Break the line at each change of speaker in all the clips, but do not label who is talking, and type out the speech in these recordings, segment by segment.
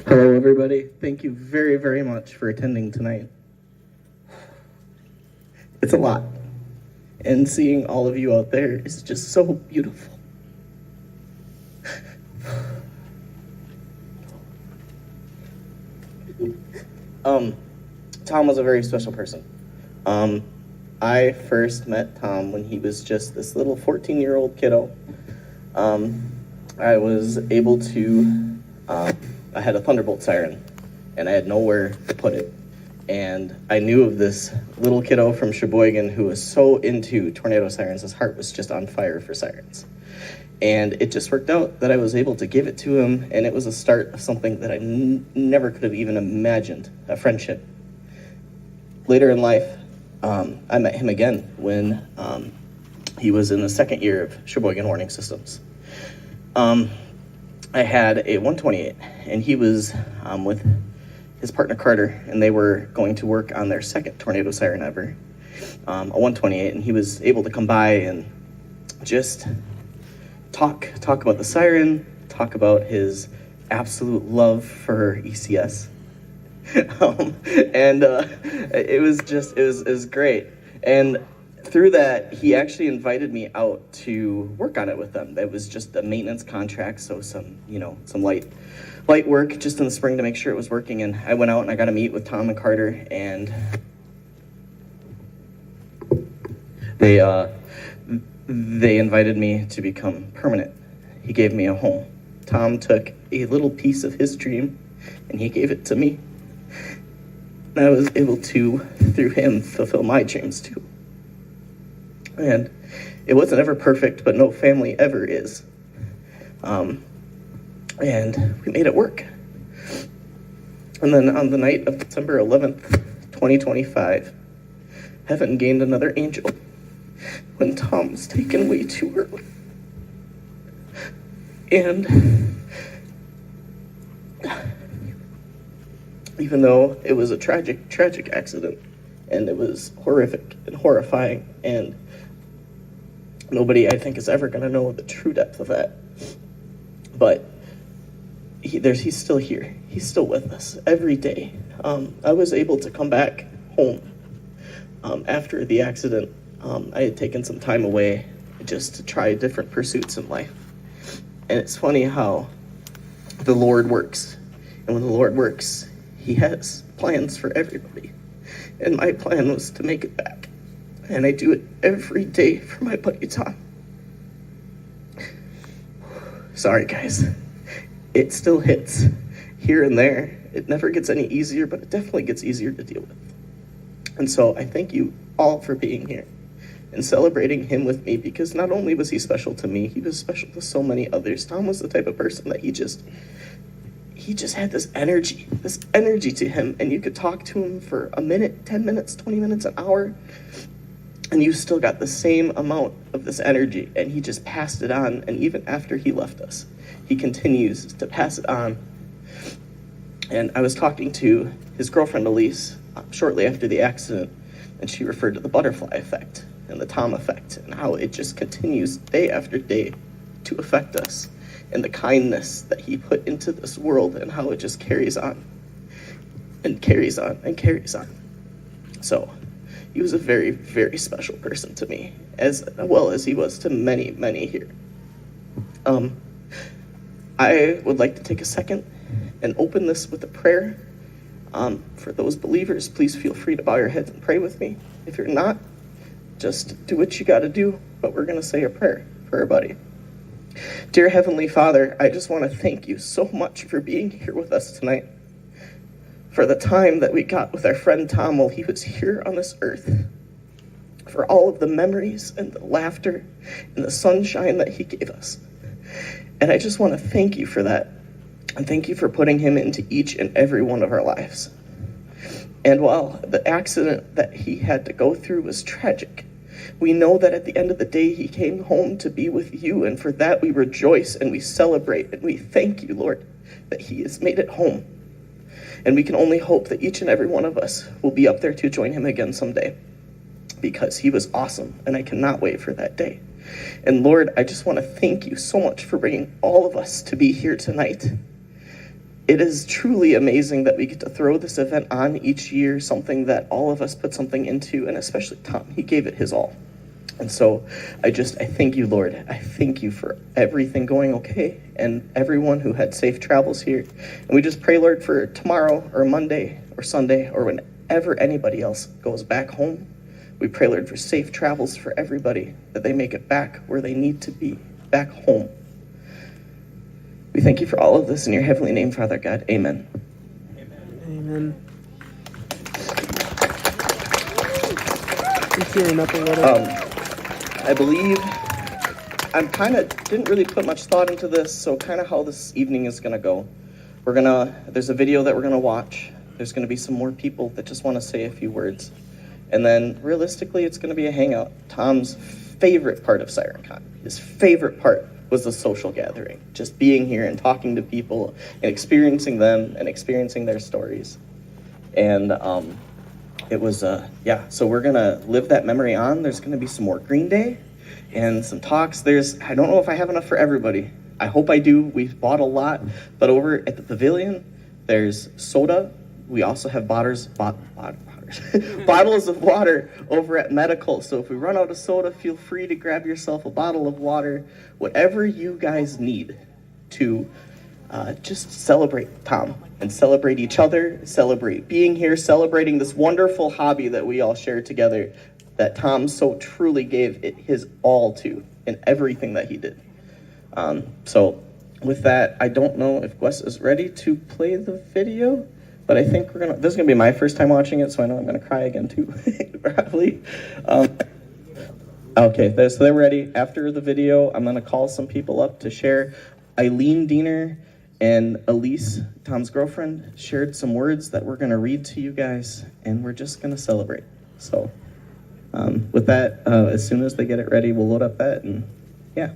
Hello, everybody. Thank you very, very much for attending tonight. It's a lot, and seeing all of you out there is just so beautiful. Tom was a very special person. I first met Tom when he was just this little 14-year-old kiddo. I was able to, I had a Thunderbolt siren, and I had nowhere to put it. And I knew of this little kiddo from Sheboygan who was so into tornado sirens, his heart was just on fire for sirens. And it just worked out that I was able to give it to him, and it was a start of something that I never could have even imagined, a friendship. Later in life, I met him again when he was in the second year of Sheboygan Warning Systems. I had a 128, and he was with his partner Carter, and they were going to work on their second tornado siren ever, a 128, and he was able to come by and just talk about the siren, talk about his absolute love for ECS. It was great. And through that, he actually invited me out to work on it with them. It was just a maintenance contract, so some light work just in the spring to make sure it was working. And I went out and I got to meet with Tom and Carter, and they invited me to become permanent. He gave me a home. Tom took a little piece of his dream and he gave it to me. And I was able to, through him, fulfill my dreams too. And it wasn't ever perfect, but no family ever is. And we made it work. And then on the night of December 11th, 2025, heaven gained another angel when Tom was taken way too early. And even though it was a tragic accident, and it was horrific and horrifying, and nobody, I think, is ever going to know the true depth of that. But he's still here. He's still with us every day. I was able to come back home after the accident. I had taken some time away just to try different pursuits in life. And it's funny how the Lord works. And when the Lord works, he has plans for everybody. And my plan was to make it back. And I do it every day for my buddy Tom. Sorry, guys. It still hits here and there. It never gets any easier, but it definitely gets easier to deal with. And so I thank you all for being here and celebrating him with me, because not only was he special to me, he was special to so many others. Tom was the type of person that he just had this energy to him, and you could talk to him for a minute, 10 minutes, 20 minutes, an hour, and you still got the same amount of this energy, and he just passed it on. And even after he left us, he continues to pass it on. And I was talking to his girlfriend Elise shortly after the accident, and she referred to the butterfly effect and the Tom effect, and how it just continues day after day to affect us, and the kindness that he put into this world, and how it just carries on and carries on and carries on. So he was a very, very special person to me, as well as he was to many, many here. I would like to take a second and open this with a prayer. For those believers, please feel free to bow your heads and pray with me. If you're not, just do what you got to do, but we're going to say a prayer for everybody. Dear Heavenly Father, I just want to thank you so much for being here with us tonight, for the time that we got with our friend Tom while he was here on this earth, for all of the memories and the laughter and the sunshine that he gave us. And I just want to thank you for that, and thank you for putting him into each and every one of our lives. And while the accident that he had to go through was tragic, we know that at the end of the day, he came home to be with you, and for that we rejoice and we celebrate, and we thank you, Lord, that he has made it home. And we can only hope that each and every one of us will be up there to join him again someday, because he was awesome, and I cannot wait for that day. And Lord, I just want to thank you so much for bringing all of us to be here tonight. it is truly amazing that we get to throw this event on each year, something that all of us put something into, and especially Tom. He gave it his all. And so I thank you, Lord. I thank you for everything going okay and everyone who had safe travels here. And we just pray, Lord, for tomorrow or Monday or Sunday or whenever anybody else goes back home. We pray, Lord, for safe travels for everybody, that they make it back where they need to be, back home. We thank you for all of this in your heavenly name, Father God. Amen.
Amen. Just tearing up a little.
I believe didn't really put much thought into this, so kind of how this evening is going to go. There's a video that we're going to watch. There's going to be some more people that just want to say a few words. And then realistically, it's going to be a hangout. Tom's favorite part of SirenCon, his favorite part was the social gathering, just being here and talking to people and experiencing them and experiencing their stories. And it was, so we're going to live that memory on. There's going to be some more Green Day and some talks. I don't know if I have enough for everybody. I hope I do. We've bought a lot. But over at the pavilion, there's soda. We also have bottles of water over at Medical. So if we run out of soda, feel free to grab yourself a bottle of water, whatever you guys need to just celebrate Tom and celebrate each other, celebrate being here, celebrating this wonderful hobby that we all share together, that Tom so truly gave it his all to in everything that he did. So with that, I don't know if Wes is ready to play the video, but I think this is gonna be my first time watching it, so I know I'm gonna cry again too, probably. Okay, so they're ready. After the video, I'm gonna call some people up to share. Eileen Diener and Elise, Tom's girlfriend, shared some words that we're gonna read to you guys, and we're just gonna celebrate. So with that, as soon as they get it ready, we'll load up that, and yeah.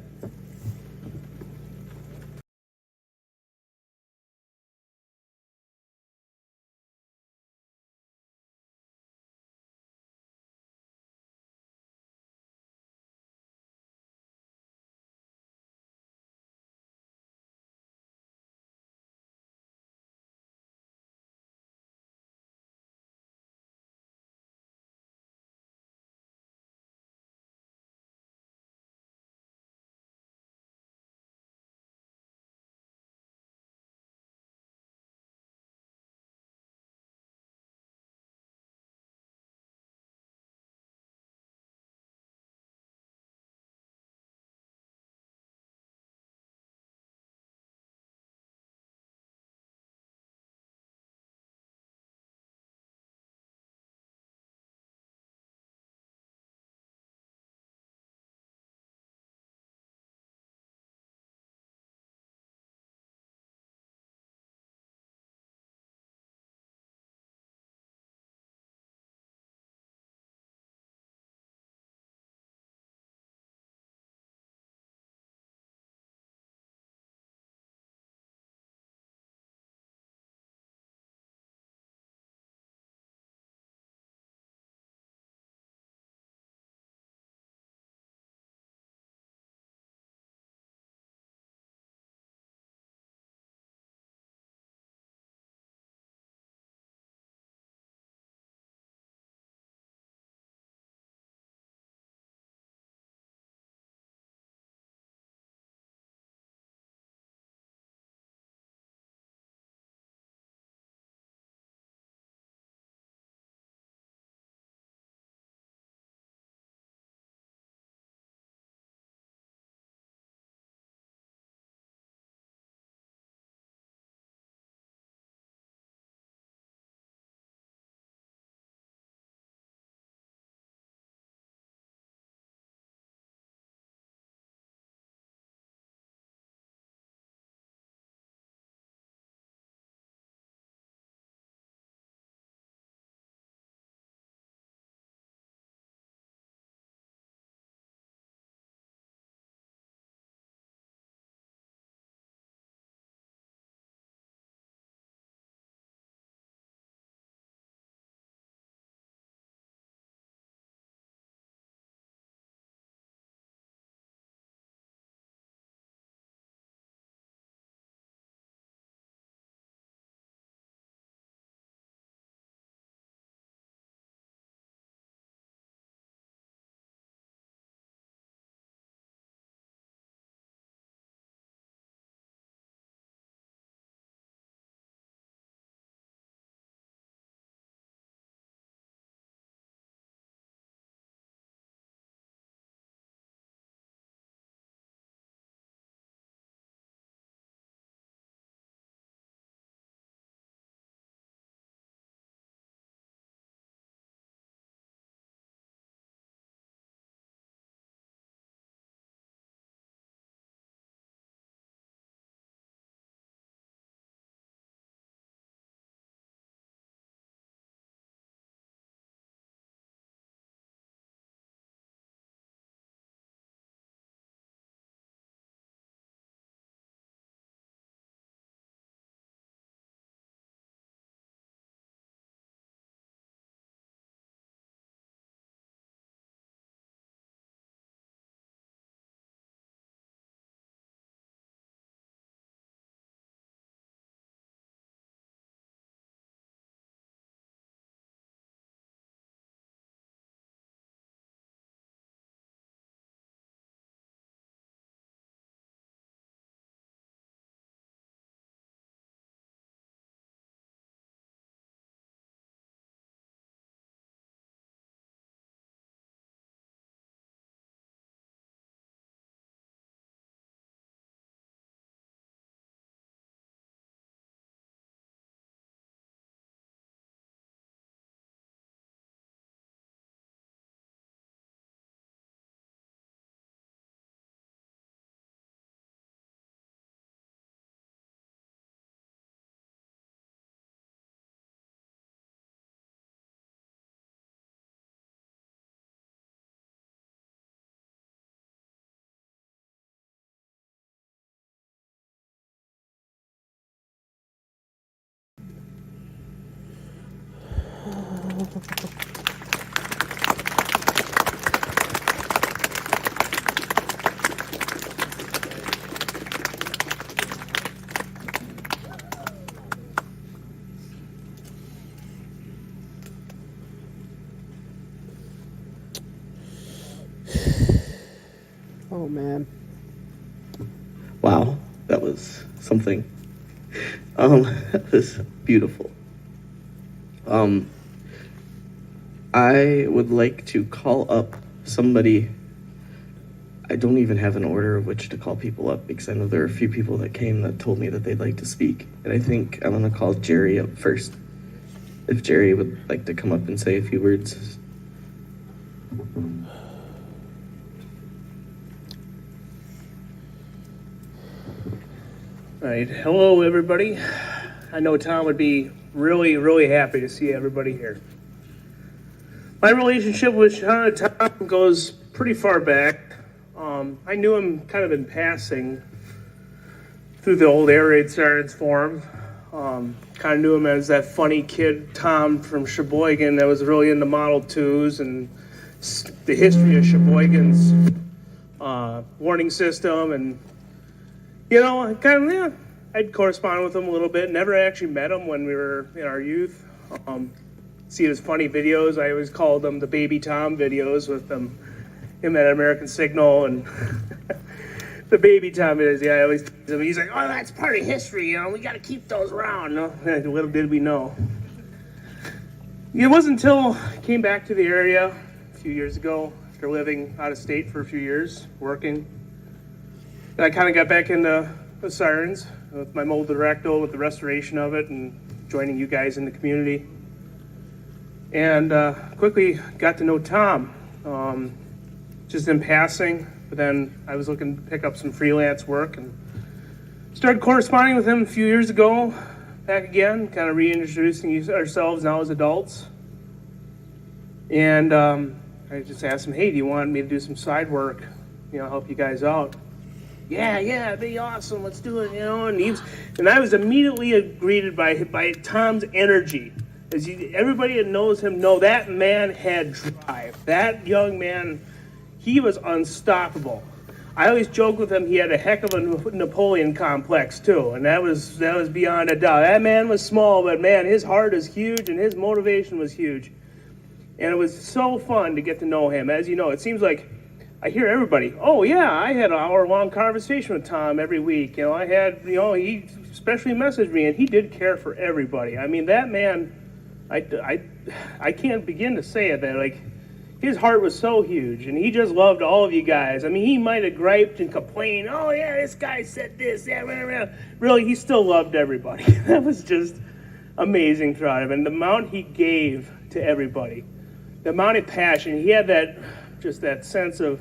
Oh, man.
Wow, that was something. That was beautiful. I would like to call up somebody. I don't even have an order of which to call people up because I know there are a few people that came that told me that they'd like to speak. And I think I'm going to call Jerry up first. If Jerry would like to come up and say a few words.
All right. Hello, everybody. I know Tom would be really, really happy to see everybody here. My relationship with Tom goes pretty far back. I knew him kind of in passing through the old Air Raid Sirens forum. Kind of knew him as that funny kid, Tom from Sheboygan, that was really into Model 2s and the history of Sheboygan's warning system. And, you know, kind of, yeah, I'd correspond with him a little bit. Never actually met him when we were in our youth. See his funny videos. I always called them the Baby Tom videos with him at American Signal and the Baby Tom videos. Yeah, I always tease him. He's like, oh, that's part of history. You know, we got to keep those around. No? Little did we know. It wasn't until I came back to the area a few years ago after living out of state for a few years, working, that I kind of got back into the Sirens with my mold directo, with the restoration of it, and joining you guys in the community. And quickly got to know Tom, just in passing. But then I was looking to pick up some freelance work and started corresponding with him a few years ago. Back again, kind of reintroducing ourselves now as adults. And I just asked him, hey, do you want me to do some side work? You know, help you guys out. Yeah, it'd be awesome. Let's do it, you know. And I was immediately greeted by Tom's energy. Everybody that knows him know that man had drive. That young man, he was unstoppable. I always joke with him he had a heck of a Napoleon complex too, and that was beyond a doubt. That man was small, but man, his heart is huge and his motivation was huge. And it was so fun to get to know him. As you know, it seems like I hear everybody, oh yeah, I had an hour-long conversation with Tom every week. You know, I had, you know, he especially messaged me, and he did care for everybody. I mean, that man, I can't begin to say it, that like his heart was so huge, and he just loved all of you guys. I mean, he might have griped and complained, oh yeah, this guy said this, yeah, blah, blah. Really, he still loved everybody. That was just amazing throughout him, and the amount he gave to everybody, the amount of passion, he had that sense of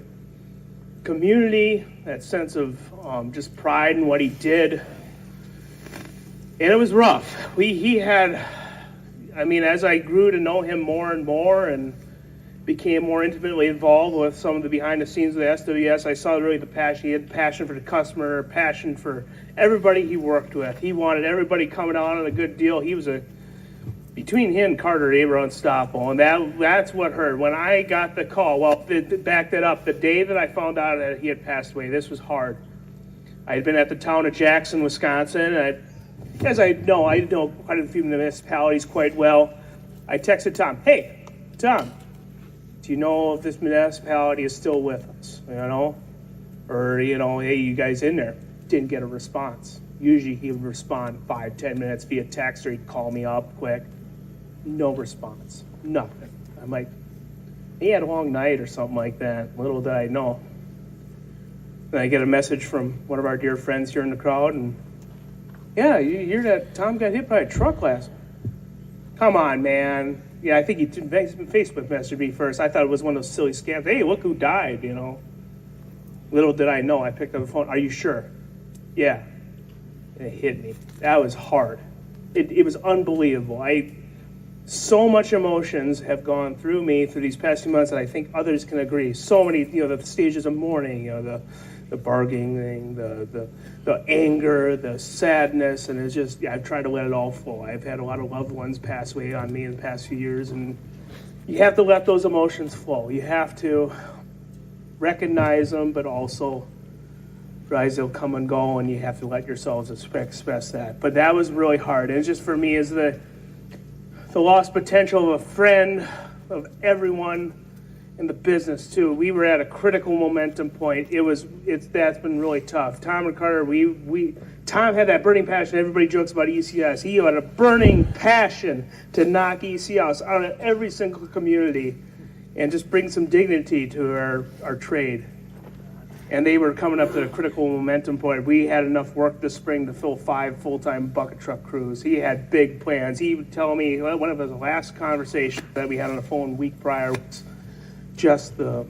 community, that sense of just pride in what he did. And it was rough. He had, I mean, as I grew to know him more and more and became more intimately involved with some of the behind the scenes of the SWS, I saw really the passion. He had passion for the customer, passion for everybody he worked with. He wanted everybody coming out on a good deal. He was between him and Carter, they were unstoppable, and that's what hurt. When I got the call, well, to back that up, the day that I found out that he had passed away, this was hard. I had been at the town of Jackson, Wisconsin, and I know quite a few municipalities quite well. I texted Tom, hey, Tom, do you know if this municipality is still with us, you know? Or, you know, hey, you guys in there? Didn't get a response. Usually he would respond 5-10 minutes via text, or he'd call me up quick. No response. Nothing. I'm like, he had a long night or something like that. Little did I know. Then I get a message from one of our dear friends here in the crowd, and yeah, you hear that Tom got hit by a truck last night. Come on, man. Yeah, I think he Facebook messaged me first. I thought it was one of those silly scams. Hey, look who died, you know. Little did I know, I picked up the phone. Are you sure? Yeah. And it hit me. That was hard. It was unbelievable. So much emotions have gone through me through these past few months that I think others can agree. So many, you know, the stages of mourning, you know, the bargaining, the anger, the sadness, and it's just, I've tried to let it all flow. I've had a lot of loved ones pass away on me in the past few years, and you have to let those emotions flow. You have to recognize them, but also realize they'll come and go, and you have to let yourselves express that. But that was really hard. And it's just for me is the lost potential of a friend, of everyone in the business too. We were at a critical momentum point. That's been really tough. Tom and Carter, Tom had that burning passion. Everybody jokes about ECS. He had a burning passion to knock ECS out of every single community and just bring some dignity to our trade. And they were coming up to a critical momentum point. We had enough work this spring to fill 5 full-time bucket truck crews. He had big plans. He would tell me, one of his last conversations that we had on the phone a week prior was just the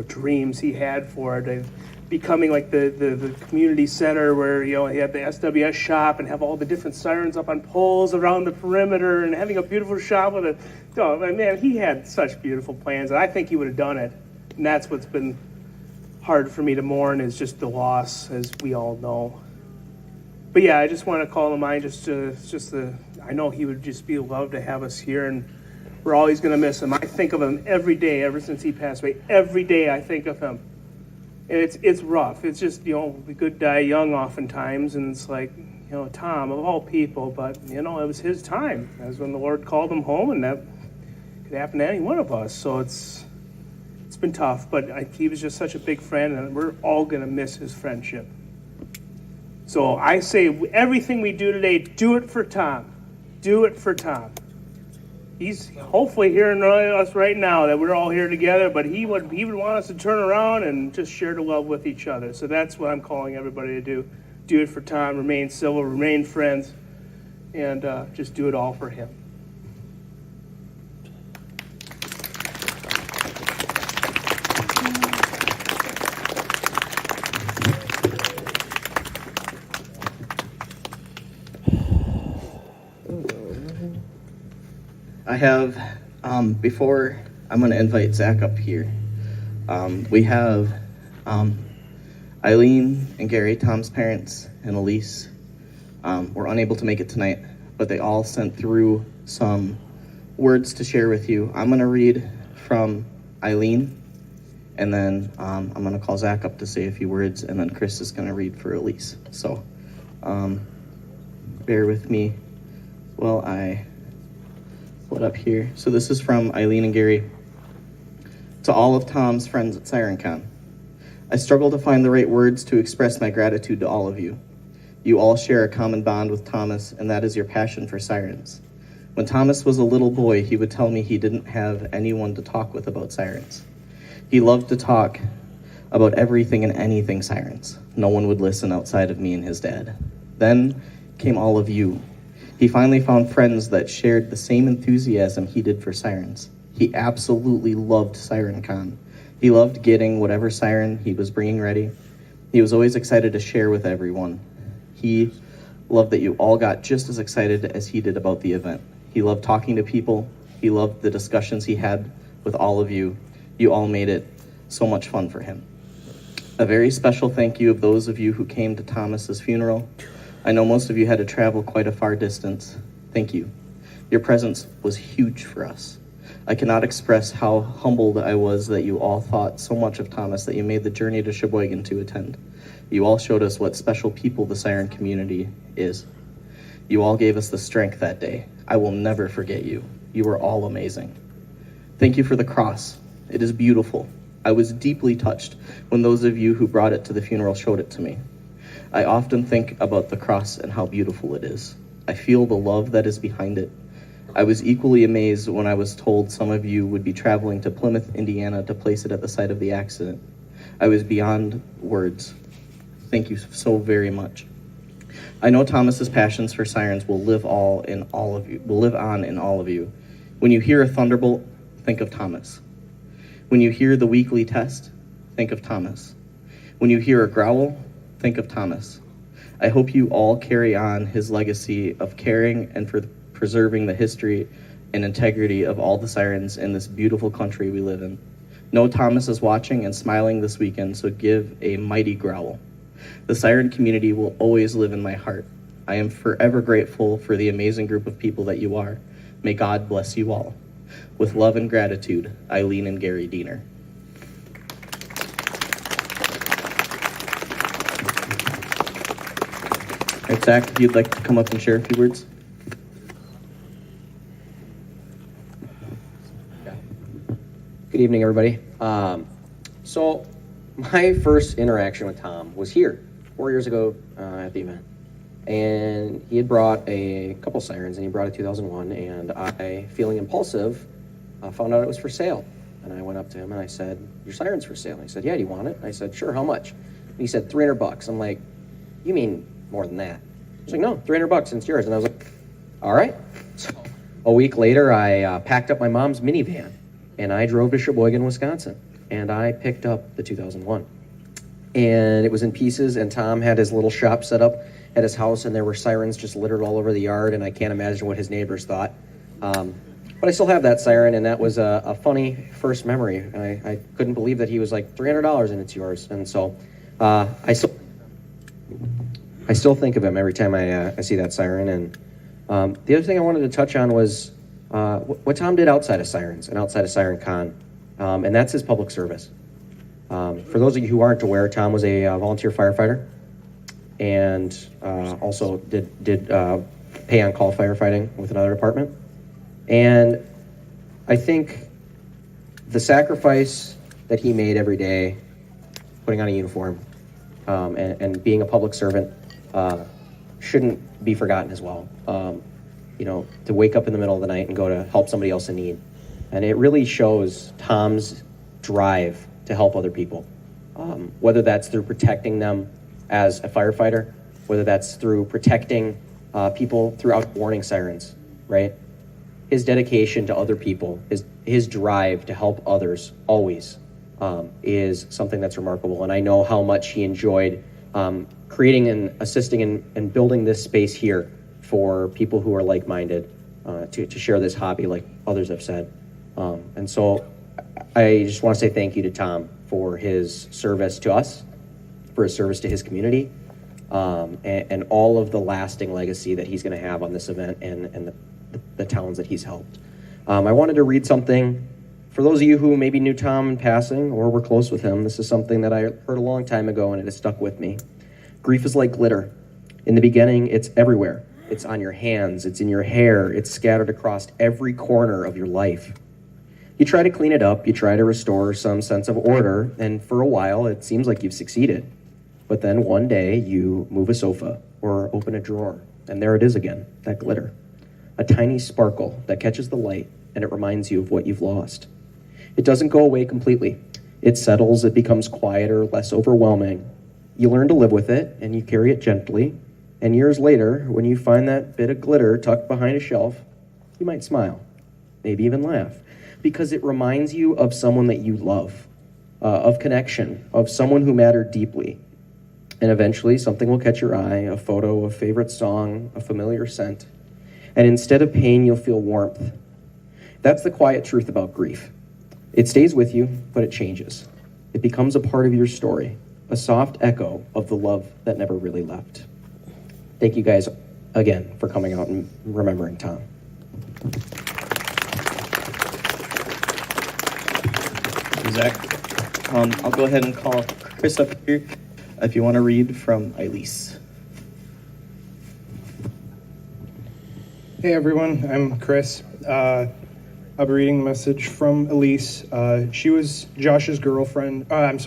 dreams he had for it. Becoming like the community center where, he had the SWS shop and have all the different sirens up on poles around the perimeter and having a beautiful shop with man, he had such beautiful plans, and I think he would have done it. And that's what's been hard for me to mourn, is just the loss, as we all know. But yeah, I just want to call to mind I know he would just be loved to have us here, and we're always going to miss him. I think of him every day ever since he passed away. Every day I think of him. And it's rough. It's just, we could die young oftentimes, and it's like, Tom, of all people, but, it was his time. That's when the Lord called him home, and that could happen to any one of us. So it's been tough, but he was just such a big friend, and we're all going to miss his friendship. So I say, everything we do today, do it for Tom. Do it for Tom. He's hopefully hearing us right now that we're all here together, but he would want us to turn around and just share the love with each other. So that's what I'm calling everybody to do. Do it for Tom, remain civil, remain friends, and just do it all for him.
I have, before I'm going to invite Zach up here, we have Eileen and Gary, Tom's parents, and Elise were unable to make it tonight, but they all sent through some words to share with you. I'm going to read from Eileen, and then I'm going to call Zach up to say a few words, and then Chris is going to read for Elise. So bear with me while I pull it up here. So this is from Eileen and Gary. To all of Tom's friends at SirenCon, I struggle to find the right words to express my gratitude to all of you. You all share a common bond with Thomas, and that is your passion for sirens. When Thomas was a little boy, he would tell me he didn't have anyone to talk with about sirens. He loved to talk about everything and anything sirens. No one would listen outside of me and his dad. Then came all of you. He finally found friends that shared the same enthusiasm he did for sirens. He absolutely loved SirenCon. He loved getting whatever siren he was bringing ready. He was always excited to share with everyone. He loved that you all got just as excited as he did about the event. He loved talking to people. He loved the discussions he had with all of you. You all made it so much fun for him. A very special thank you of those of you who came to Thomas's funeral. I know most of you had to travel quite a far distance. Thank you. Your presence was huge for us. I cannot express how humbled I was that you all thought so much of Thomas that you made the journey to Sheboygan to attend. You all showed us what special people the Siren community is. You all gave us the strength that day. I will never forget you. You were all amazing. Thank you for the cross. It is beautiful. I was deeply touched when those of you who brought it to the funeral showed it to me. I often think about the cross and how beautiful it is. I feel the love that is behind it. I was equally amazed when I was told some of you would be traveling to Plymouth, Indiana to place it at the site of the accident. I was beyond words. Thank you so very much. I know Thomas's passions for sirens will live on in all of you. When you hear a thunderbolt, think of Thomas. When you hear the weekly test, think of Thomas. When you hear a growl, think of Thomas. I hope you all carry on his legacy of caring and for preserving the history and integrity of all the sirens in this beautiful country we live in. Know Thomas is watching and smiling this weekend, so give a mighty growl. The siren community will always live in my heart. I am forever grateful for the amazing group of people that you are. May God bless you all. With love and gratitude, Eileen and Gary Diener. All right, Zach, if you'd like to come up and share a few words.
Good evening, everybody. So my first interaction with Tom was here 4 years ago at the event. And he had brought a couple Sirens, and he brought a 2001, and I, feeling impulsive, found out it was for sale. And I went up to him and I said, "Your Siren's for sale." And he said, "Yeah, do you want it?" And I said, "Sure, how much?" And he said, $300. I'm like, "You mean more than that?" He's like, "No, $300 and it's yours." And I was like, "All right." So a week later, I packed up my mom's minivan and I drove to Sheboygan, Wisconsin, and I picked up the 2001. And it was in pieces, and Tom had his little shop set up at his house, and there were Sirens just littered all over the yard, and I can't imagine what his neighbors thought. But I still have that Siren, and that was a funny first memory. I couldn't believe that he was like, $300 and it's yours. And so I still think of him every time I see that Siren. And the other thing I wanted to touch on was what Tom did outside of Sirens and outside of SirenCon, and that's his public service. For those of you who aren't aware, Tom was a volunteer firefighter, and also did pay-on-call firefighting with another department. And I think the sacrifice that he made every day, putting on a uniform, and being a public servant, shouldn't be forgotten as well. To wake up in the middle of the night and go to help somebody else in need. And it really shows Tom's drive to help other people, whether that's through protecting them as a firefighter, whether that's through protecting people throughout warning sirens, right? His dedication to other people, his drive to help others always is something that's remarkable. And I know how much he enjoyed creating and assisting and building this space here for people who are like-minded to share this hobby, like others have said. And so I just want to say thank you to Tom for his service to us, for his service to his community, and all of the lasting legacy that he's going to have on this event and the towns that he's helped. I wanted to read something. For those of you who maybe knew Tom in passing or were close with him, this is something that I heard a long time ago and it has stuck with me. Grief is like glitter. In the beginning, it's everywhere. It's on your hands, it's in your hair, it's scattered across every corner of your life. You try to clean it up, you try to restore some sense of order, and for a while it seems like you've succeeded. But then one day you move a sofa or open a drawer, and there it is again, that glitter. A tiny sparkle that catches the light, and it reminds you of what you've lost. It doesn't go away completely. It settles, it becomes quieter, less overwhelming. You learn to live with it, and you carry it gently. And years later, when you find that bit of glitter tucked behind a shelf, you might smile, maybe even laugh, because it reminds you of someone that you love, of connection, of someone who mattered deeply. And eventually, something will catch your eye, a photo, a favorite song, a familiar scent. And instead of pain, you'll feel warmth. That's the quiet truth about grief. It stays with you, but it changes. It becomes a part of your story, a soft echo of the love that never really left. Thank you guys again for coming out and remembering Tom.
Zach, I'll go ahead and call Chris up here if you want to read from Elise.
Hey everyone, I'm Chris. I'll be reading a message from Elise. She was Josh's girlfriend. Tom's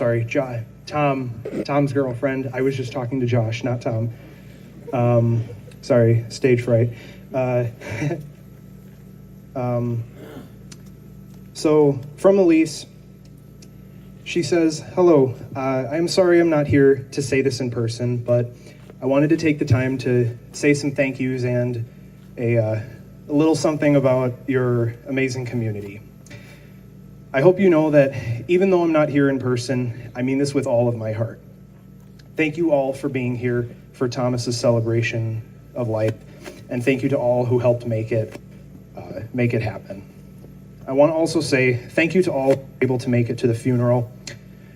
girlfriend. I was just talking to Josh, not Tom. Sorry, stage fright. So from Elise, she says, "Hello, I'm sorry I'm not here to say this in person, but I wanted to take the time to say some thank yous and a little something about your amazing community. I hope you know that even though I'm not here in person, I mean this with all of my heart. Thank you all for being here for Thomas's celebration of life, and thank you to all who helped make it happen. I want to also say thank you to all who were able to make it to the funeral.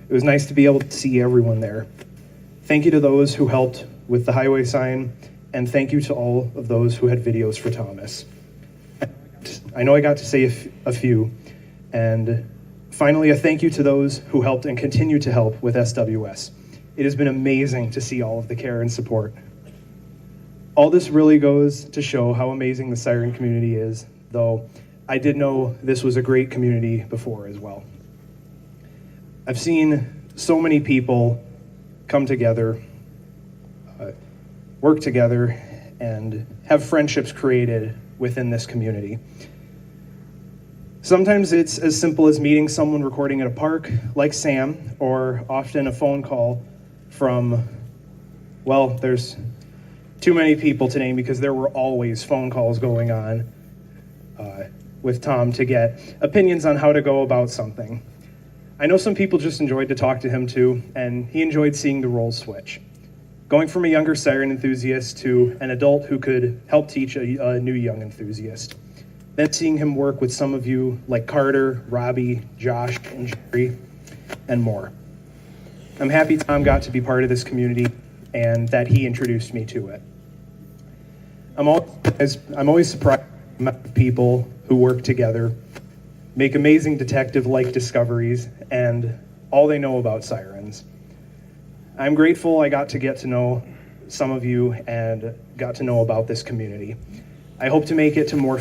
It was nice to be able to see everyone there. Thank you to those who helped with the highway sign, and thank you to all of those who had videos for Thomas. I know I got to say a few. And finally, a thank you to those who helped and continue to help with SWS. It has been amazing to see all of the care and support. All this really goes to show how amazing the Siren community is, though I did know this was a great community before as well. I've seen so many people come together, work together, and have friendships created within this community. Sometimes it's as simple as meeting someone recording at a park, like Sam, or often a phone call from, well, there's too many people to name because there were always phone calls going on with Tom to get opinions on how to go about something. I know some people just enjoyed to talk to him too, and he enjoyed seeing the roles switch. Going from a younger siren enthusiast to an adult who could help teach a new young enthusiast. Then seeing him work with some of you like Carter, Robbie, Josh, and Jerry, and more. I'm happy Tom got to be part of this community and that he introduced me to it. I'm always surprised at people who work together, make amazing detective-like discoveries, and all they know about sirens. I'm grateful I got to know some of you and got to know about this community. I hope to make it to more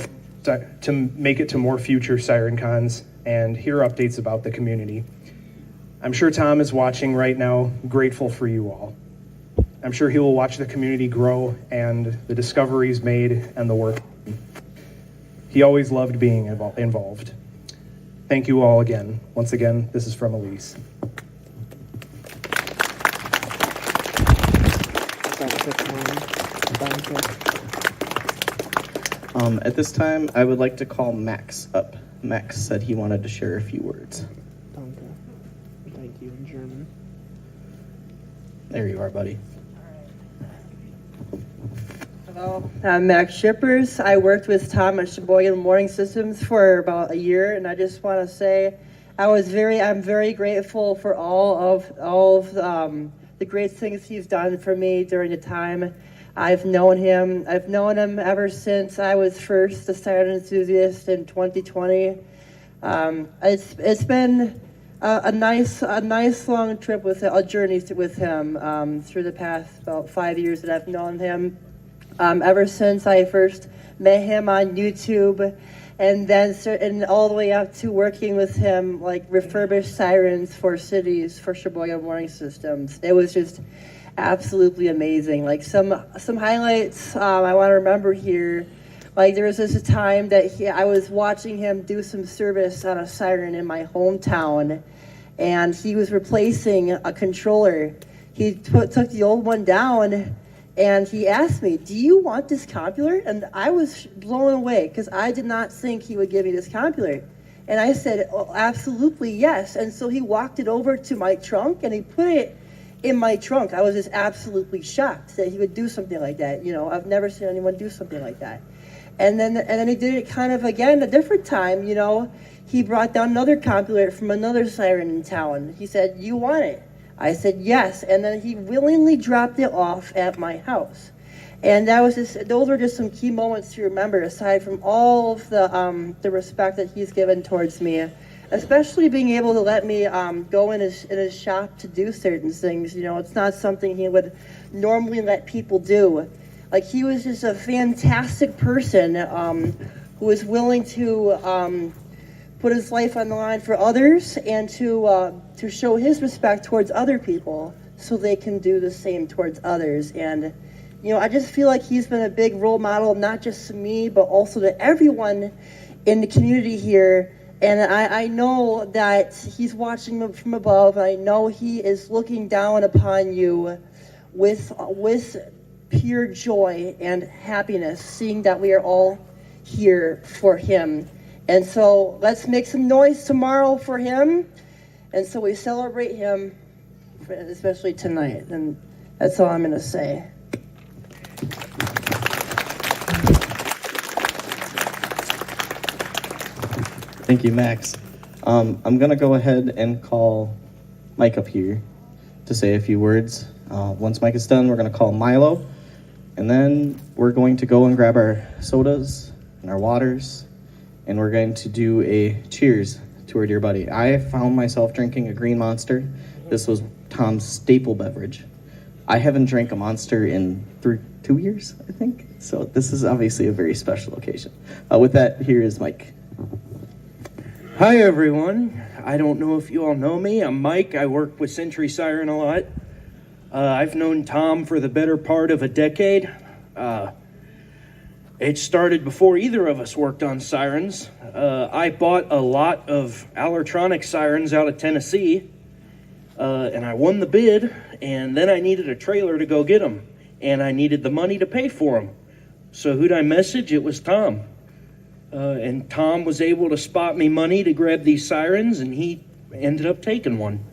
future SirenCons and hear updates about the community. I'm sure Tom is watching right now, grateful for you all. I'm sure he will watch the community grow and the discoveries made and the work. He always loved being involved. Thank you all again. Once again, this is from Elise.
At this time, I would like to call Max up. Max said he wanted to share a few words.
Danke. Thank you in German.
There you are, buddy.
Hello, I'm Max Shippers. I worked with Tom at Sheboygan Mooring Systems for about a year, and I just want to say I'm very grateful for all of the great things he's done for me during the time I've known him. I've known him ever since I was first a siren enthusiast in 2020. It's been a nice long trip with a journey with him through the past about 5 years that I've known him. Ever since I first met him on YouTube, and then all the way up to working with him, like refurbished sirens for cities for Sheboygan Mooring Systems. It was just absolutely amazing. Like some highlights I want to remember here. Like there was this time that I was watching him do some service on a siren in my hometown, and he was replacing a controller. He took the old one down. And he asked me, "Do you want this computer?" And I was blown away because I did not think he would give me this computer. And I said, "Oh, absolutely, yes." And so he walked it over to my trunk and he put it in my trunk. I was just absolutely shocked that he would do something like that. You know, I've never seen anyone do something like that. And then he did it kind of again a different time. You know, he brought down another computer from another siren in town. He said, "You want it?" I said yes, and then he willingly dropped it off at my house. And those were just some key moments to remember, aside from all of the respect that he's given towards me, especially being able to let me go in his shop to do certain things. You know, it's not something he would normally let people do. Like, he was just a fantastic person who was willing to put his life on the line for others and to show his respect towards other people so they can do the same towards others. And, you know, I just feel like he's been a big role model, not just to me, but also to everyone in the community here. And I know that he's watching from above. I know he is looking down upon you with pure joy and happiness, seeing that we are all here for him. And so let's make some noise tomorrow for him. And so we celebrate him, especially tonight. And that's all I'm going to say.
Thank you, Max. I'm going to go ahead and call Mike up here to say a few words. Once Mike is done, we're going to call Milo. And then we're going to go and grab our sodas and our waters and we're going to do a cheers to our dear buddy. I found myself drinking a green Monster. This was Tom's staple beverage. I haven't drank a Monster in 2 years, I think. So this is obviously a very special occasion. With that, here is Mike.
Hi, everyone. I don't know if you all know me. I'm Mike. I work with Century Siren a lot. I've known Tom for the better part of a decade. It started before either of us worked on Sirens. I bought a lot of Allertronic Sirens out of Tennessee, and I won the bid, and then I needed a trailer to go get them, and I needed the money to pay for them. So who'd I message? It was Tom. And Tom was able to spot me money to grab these Sirens, and he ended up taking one.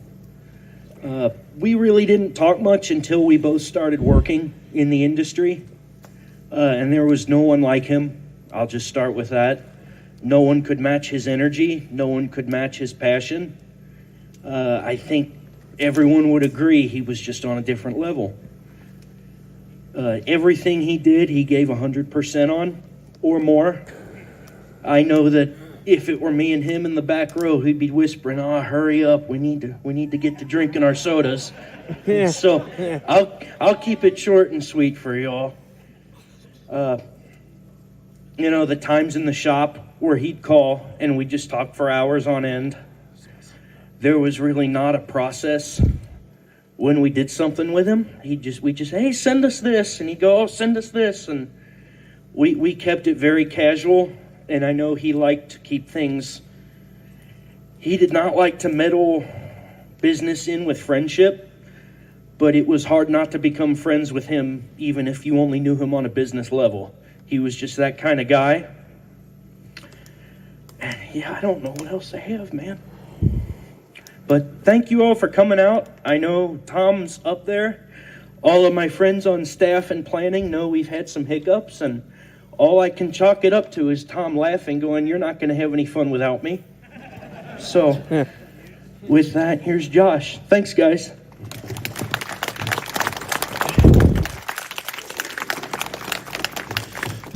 We really didn't talk much until we both started working in the industry. And there was no one like him. I'll just start with that. No one could match his energy. No one could match his passion. I think everyone would agree he was just on a different level. Everything he did, he gave 100% on or more. I know that if it were me and him in the back row, he'd be whispering, "Oh, hurry up. We need to get to drinking our sodas." So I'll keep it short and sweet for y'all. The times in the shop where he'd call and we'd just talk for hours on end. There was really not a process when we did something with him. We'd just, "Hey, send us this," and he'd go, "Oh, send us this," and we kept it very casual. And I know he liked to keep things. He did not like to meddle business in with friendship, but it was hard not to become friends with him, even if you only knew him on a business level. He was just that kind of guy. And yeah, I don't know what else I have, man. But thank you all for coming out. I know Tom's up there. All of my friends on staff and planning know we've had some hiccups, and all I can chalk it up to is Tom laughing, going, "You're not going to have any fun without me." So with that, here's Josh. Thanks, guys.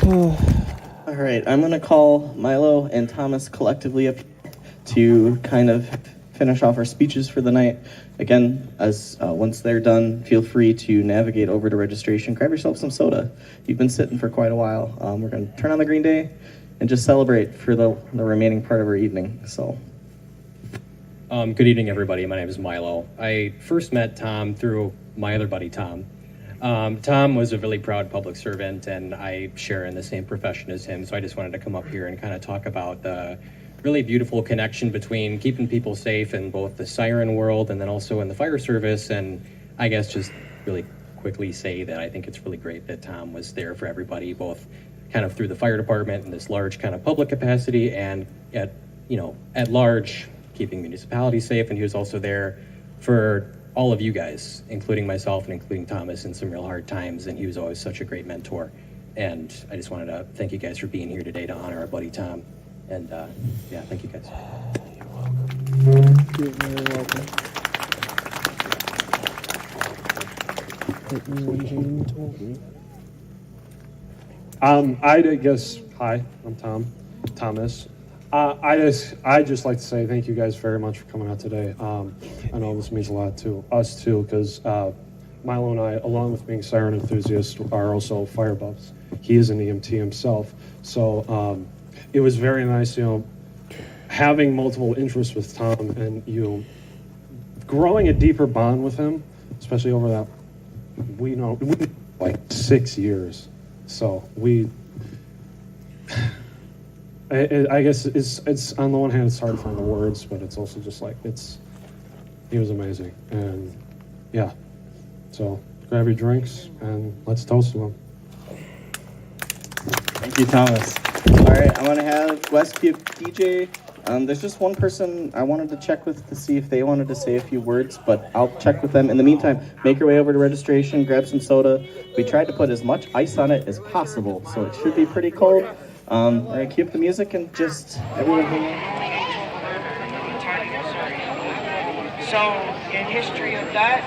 All right, I'm going to call Milo and Thomas collectively up to kind of finish off our speeches for the night. Again, once they're done, feel free to navigate over to registration. Grab yourself some soda. You've been sitting for quite a while. We're going to turn on the Green Day and just celebrate for the remaining part of our evening. So,
good evening, everybody. My name is Milo. I first met Tom through my other buddy, Tom. Tom was a really proud public servant, and I share in the same profession as him, so I just wanted to come up here and kind of talk about the really beautiful connection between keeping people safe in both the siren world and then also in the fire service, and I guess just really quickly say that I think it's really great that Tom was there for everybody, both kind of through the fire department in this large kind of public capacity and at large keeping municipalities safe, and he was also there for all of you guys, including myself and including Thomas, in some real hard times, and he was always such a great mentor. And I just wanted to thank you guys for being here today to honor our buddy Tom. And yeah, thank you guys.
You're very welcome. Jamie told me.
Hi, I'm Thomas. I just like to say thank you guys very much for coming out today. I know this means a lot to us too, because Milo and I, along with being siren enthusiasts, are also fire buffs. He is an EMT himself, so it was very nice, having multiple interests with Tom and growing a deeper bond with him, especially over that we like 6 years. So I guess it's on the one hand it's hard to find the words, but it's also just like he was amazing, and yeah. So grab your drinks and let's toast to him.
thank you, Thomas. All right, I want to have West be a DJ. There's just one person I wanted to check with to see if they wanted to say a few words, but I'll check with them. In the meantime, make your way over to registration, grab some soda. We tried to put as much ice on it as possible, so it should be pretty cold. We're going to keep the music and just everyone hang out.
So, in history of that,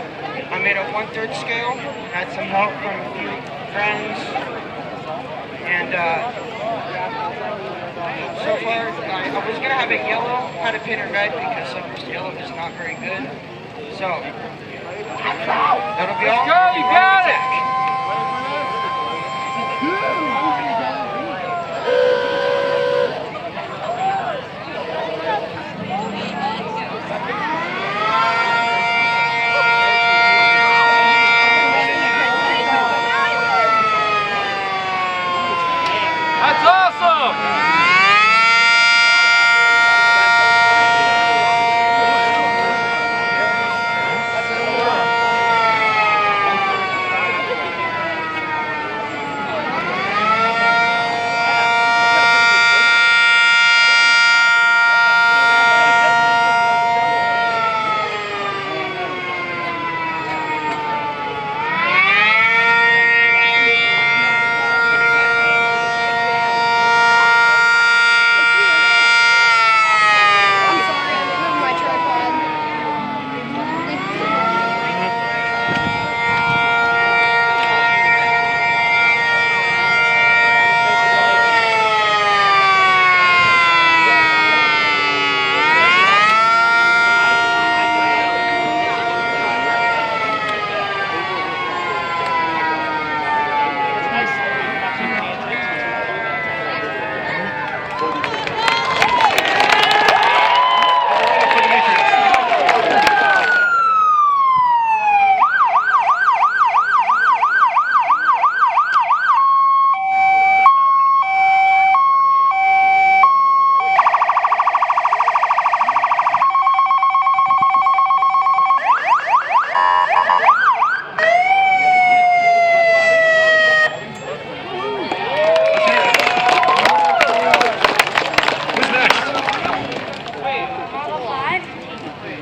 I made a 1/3 scale, had some help from a few friends, and so far I was gonna have it yellow, had it painted red because Sunburst yellow is not very good. So that'll be all. Let's go, you got it!
That's awesome!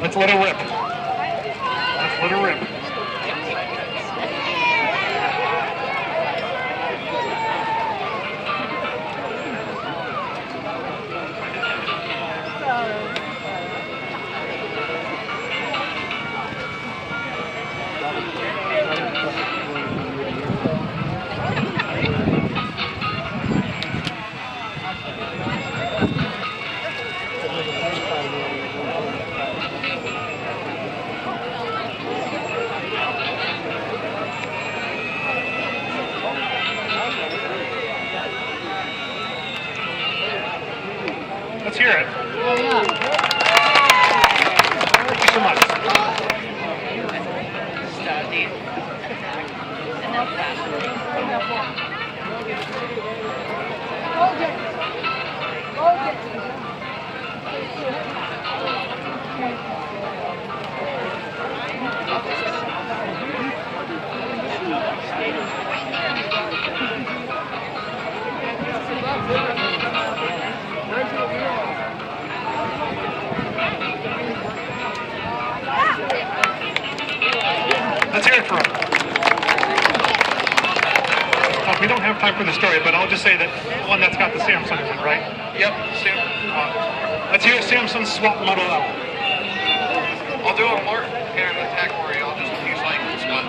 Let's let her rip. Let's let her rip. Let's hear it. Thank you so much. Let's hear it for him. We don't have time for the story, but I'll just say that one that's got the Samsung in it, right? Yep. Let's hear Samsung's swap Model L.
I'll do a more kind of attack for you. I'll just use like spot.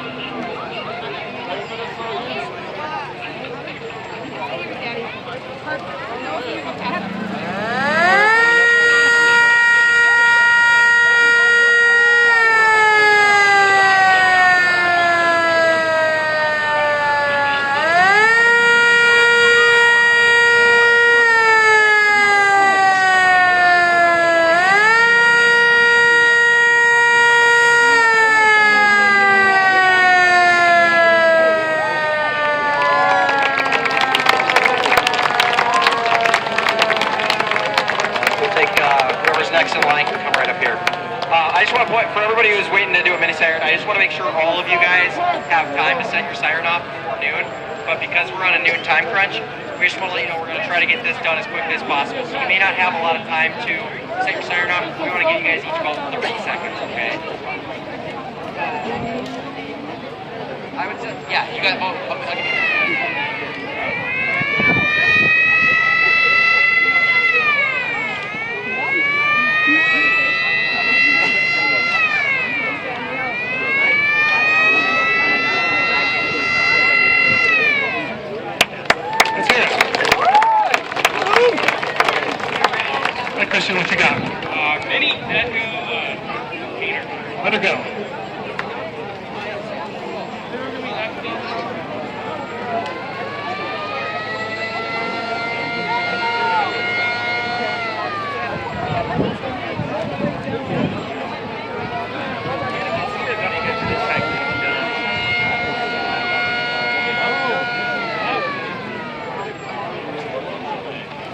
Next in line can come right up here. I just want to point, for everybody who's waiting to do a mini siren, I just want to make sure all of you guys have time to set your siren off before noon. But because we're on a noon time crunch, we just want to let you know we're going to try to get this done as quickly as possible. So you may not have a lot of time to set your siren off. We want to give you guys each about 30 seconds, okay? I would say, yeah, you got both. I'll give you
mission, what you got?
Mini Echo Hater.
Let her go.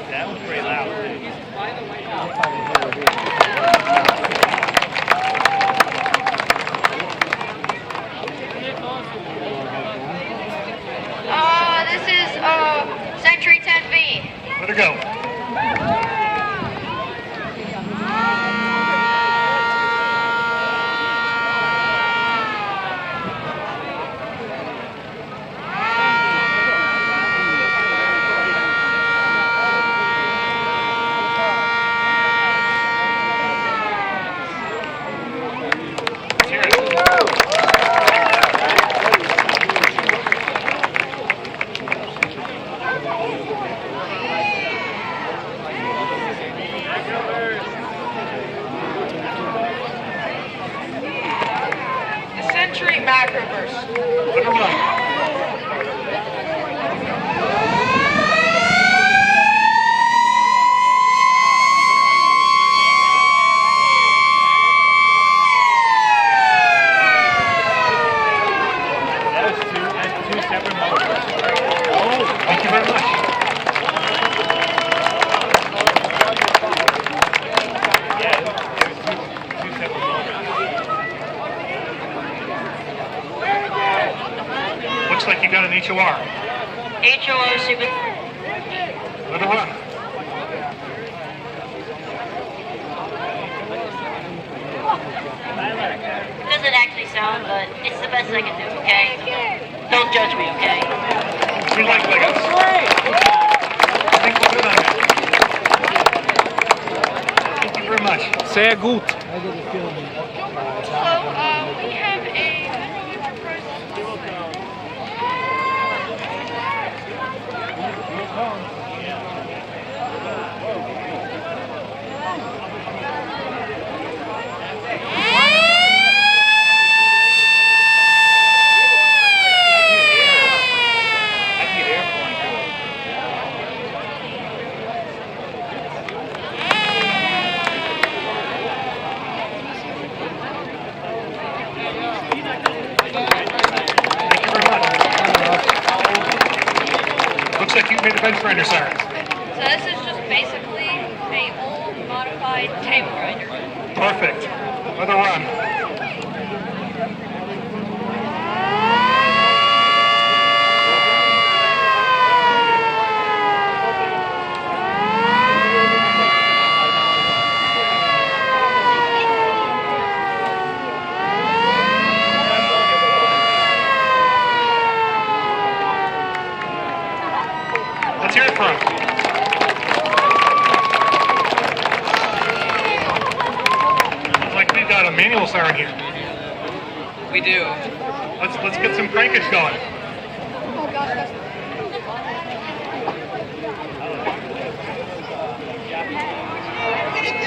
That was pretty loud.
This is Century 10V.
Let her go. Let's hear it.
The Century Macroverse.
Let her run.
That's two separate motors.
Thank you very much.
Two separate motors.
Looks like you got an HOR.
HOO Super.
Let her run.
It doesn't actually sound, but it's the best I can do, okay? Don't judge me, okay?
We like Legos. I think we're good on that. Thank you very much.
Sehr gut.
So, we have a
Looks like you made a bench grinder, Sirens.
So this is just basically a old modified table grinder.
Perfect. Let her run. Let's hear it from him. Looks like we've got a manual siren here.
We do.
Let's get some crankage going. Thank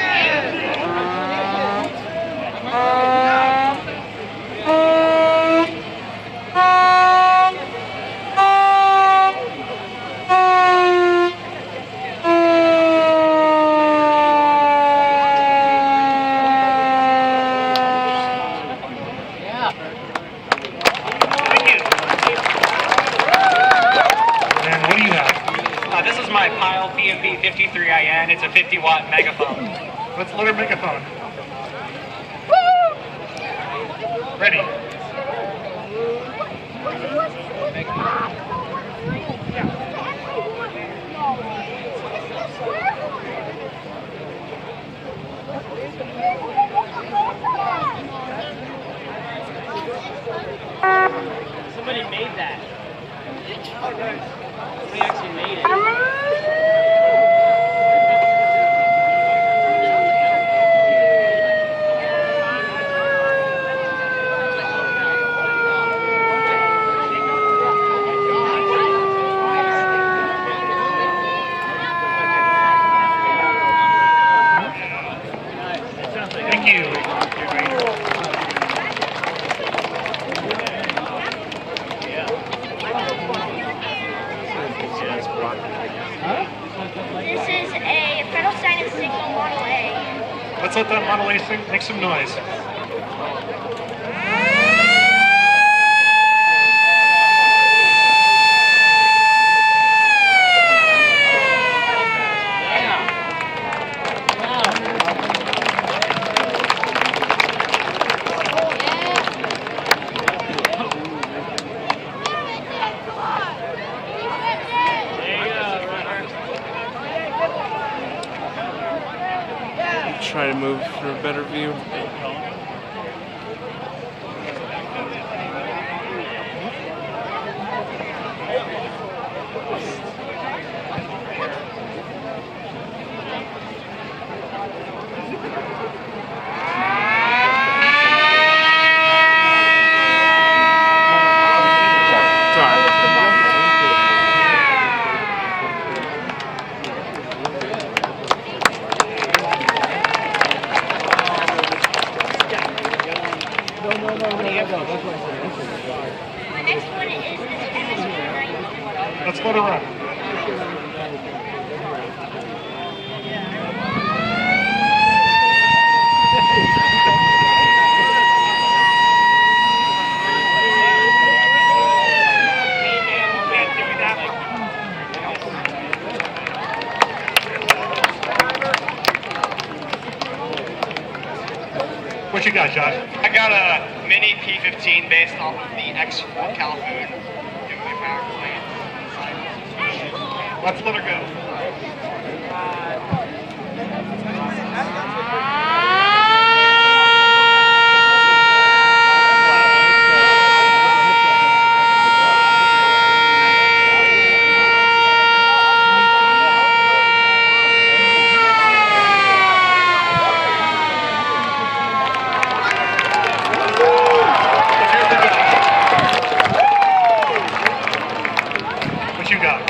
you. And what do you have?
This is my Pile PMP 53IN. It's a 50-watt megaphone.
Let's let her megaphone. Ready.
Somebody made that. Somebody actually made it.
This is a Federal Silent Signal Model A.
Let's let that Model A make some noise.
Try to move for a better view.
Let's let her run. What you got, Josh?
I got a mini P15 based off of the X4 Calhoun nuclear power plant.
Let's let her go. What you got?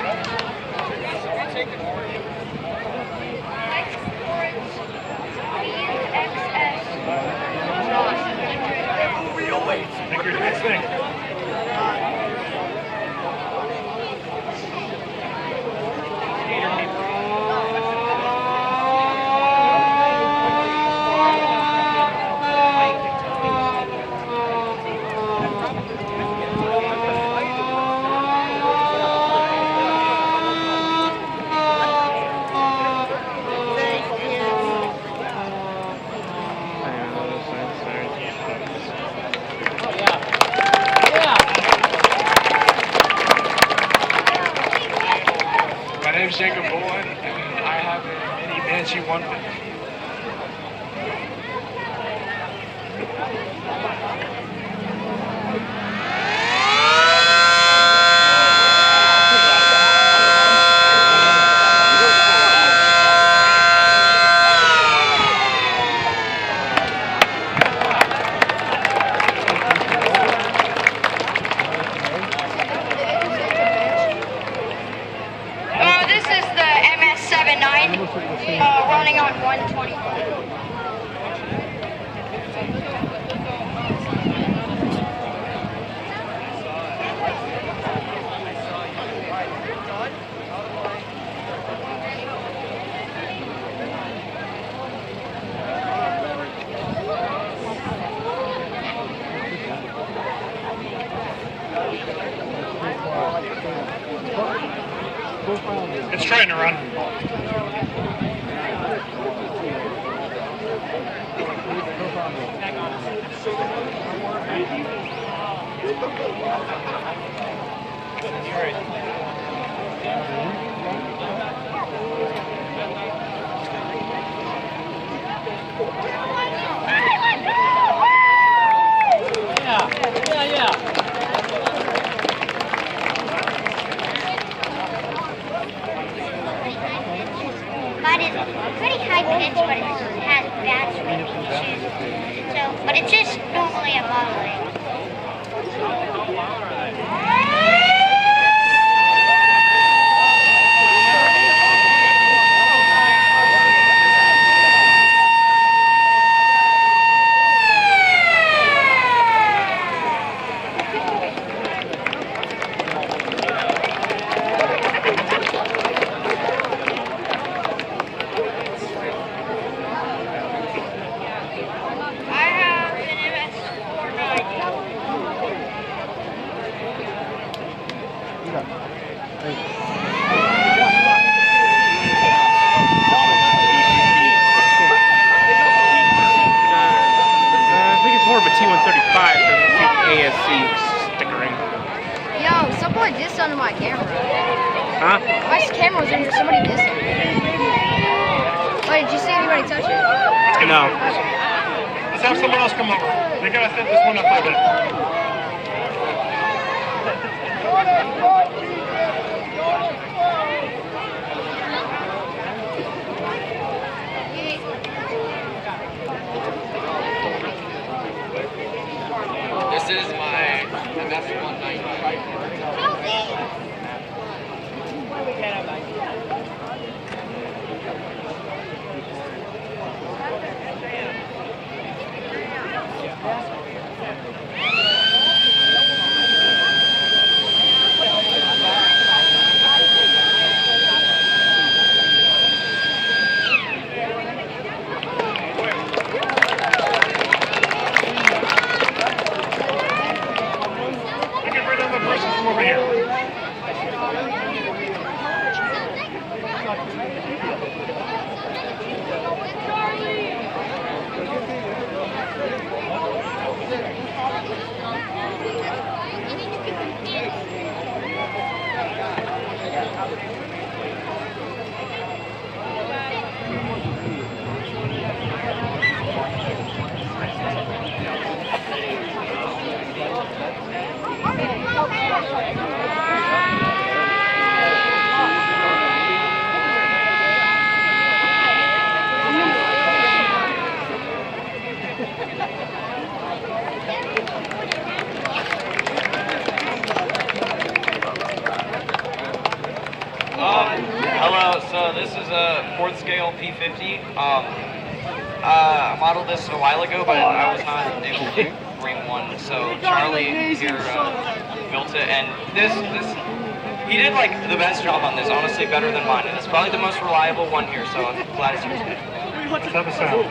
Make your next thing.
My name's Jacob Bowen, and I have a mini Banshee 150.
This is the MS-79 running on 120.
It's trying to run.
Mine is pretty high pitch, but it has bad swing issues. So, but it's just normally a modeling.
my camera.
Huh?
My camera was in here. Somebody missed it. Wait, did you see anybody touch it?
No.
Let's have someone else come over. They gotta set this one up for a bit.
This is my MS-190. Hello, so this is a fourth scale P50. I modeled this a while ago, but I was not able to bring one. So Charlie here built it, and he did like the best job on this, honestly, better than mine. And it's probably the most reliable one here, so I'm glad it's used it.
Let's have a sound.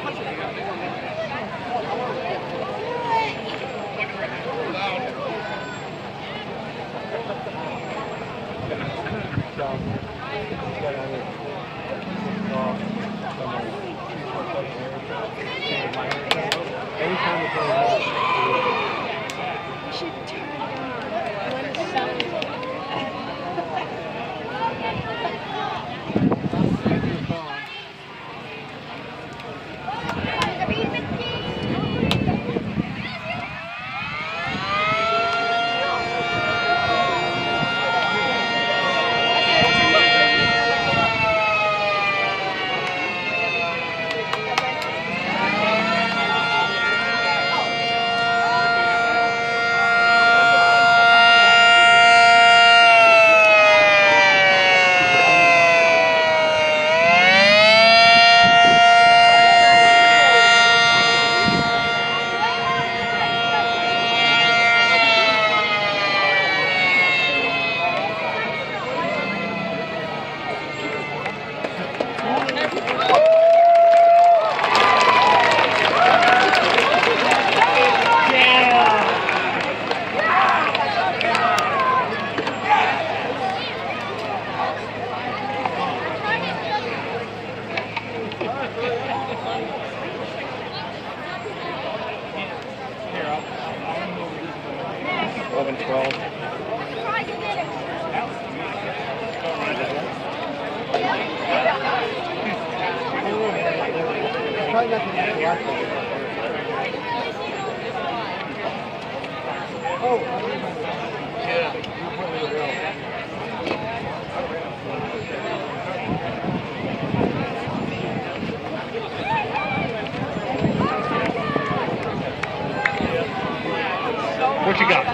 What you got?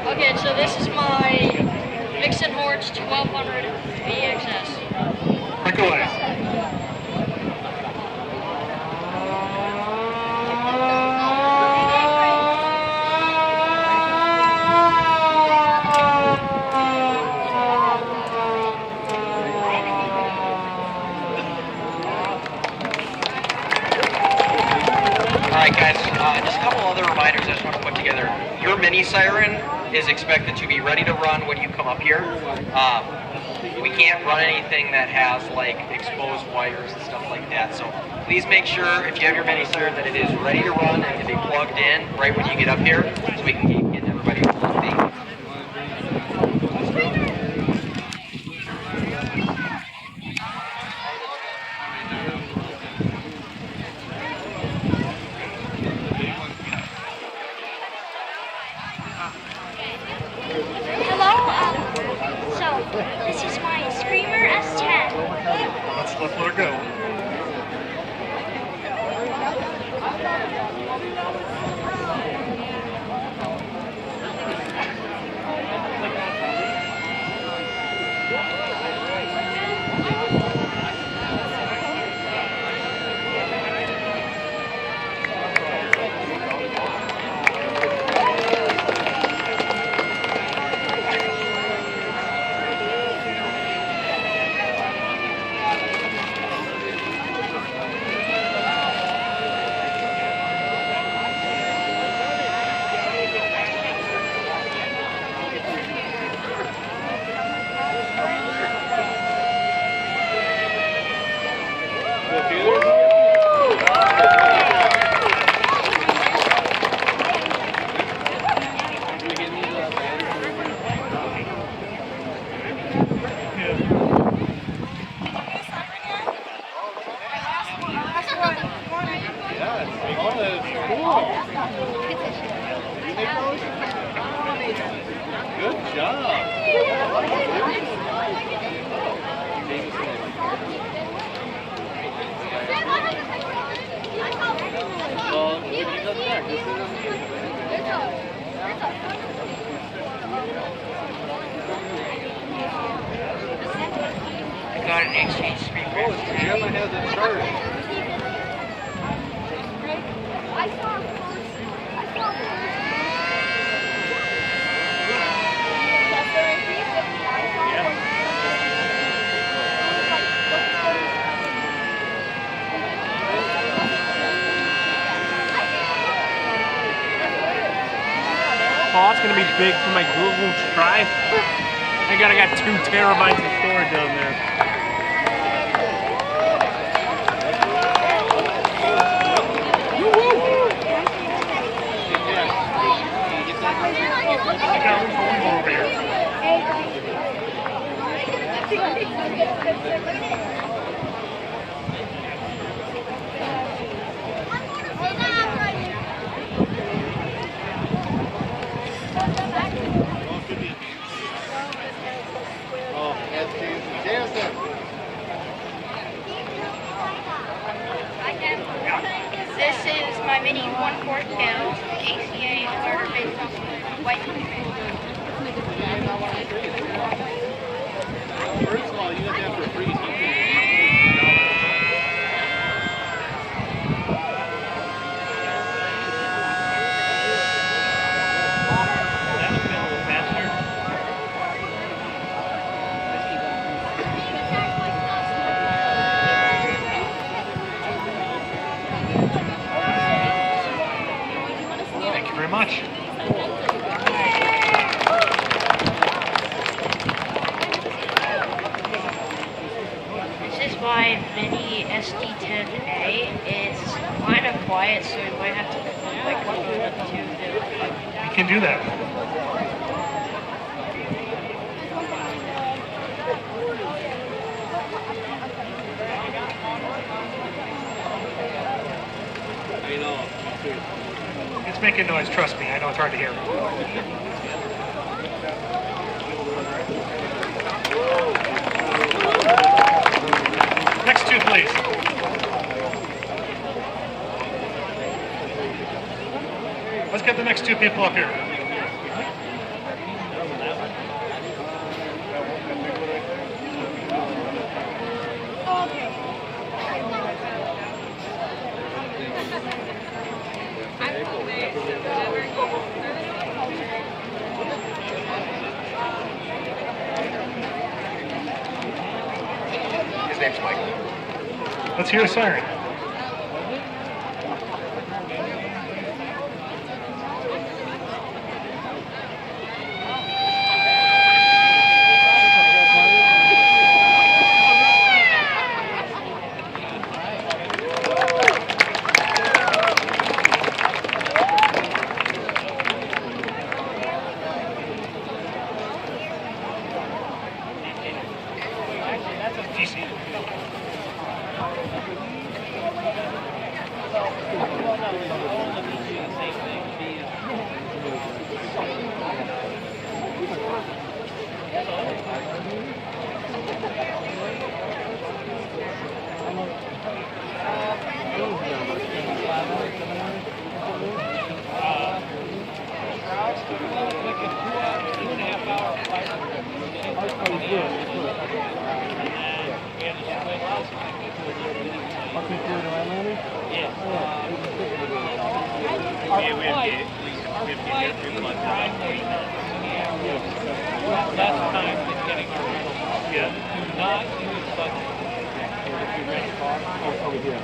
Okay, so this is my Vixen Hordes 1200 VXS.
Break away.
Alright guys, just a couple other reminders I just want to put together. Your mini Siren is expected to be ready to run when you come up here. We can't run anything that has like exposed wires and stuff like that, so please make sure if you have your mini Siren that it is ready to run and can be plugged in right when you get up here so we can keep getting everybody up to speed.
Creamer S10.
Let's let her go.
I got an exchange screen grab.
Gemma has it started.
Oh, it's gonna be big for my Google Drive. I got 2 terabytes of storage on there.
I got room for one more over here.
This is my Mini 142 ACA starter based off of white country.
First of all, you have to have to freeze.
Thank you very much.
This is my Mini SD10A. It's kind of quiet, so you might have to like go to the.
You can do that. It's making noise, trust me. I know it's hard to hear. Next 2, please. Let's get the next 2 people up here.
His name's Mike.
Let's hear a siren. Yeah. Not use buttons. If you rent a car, over here.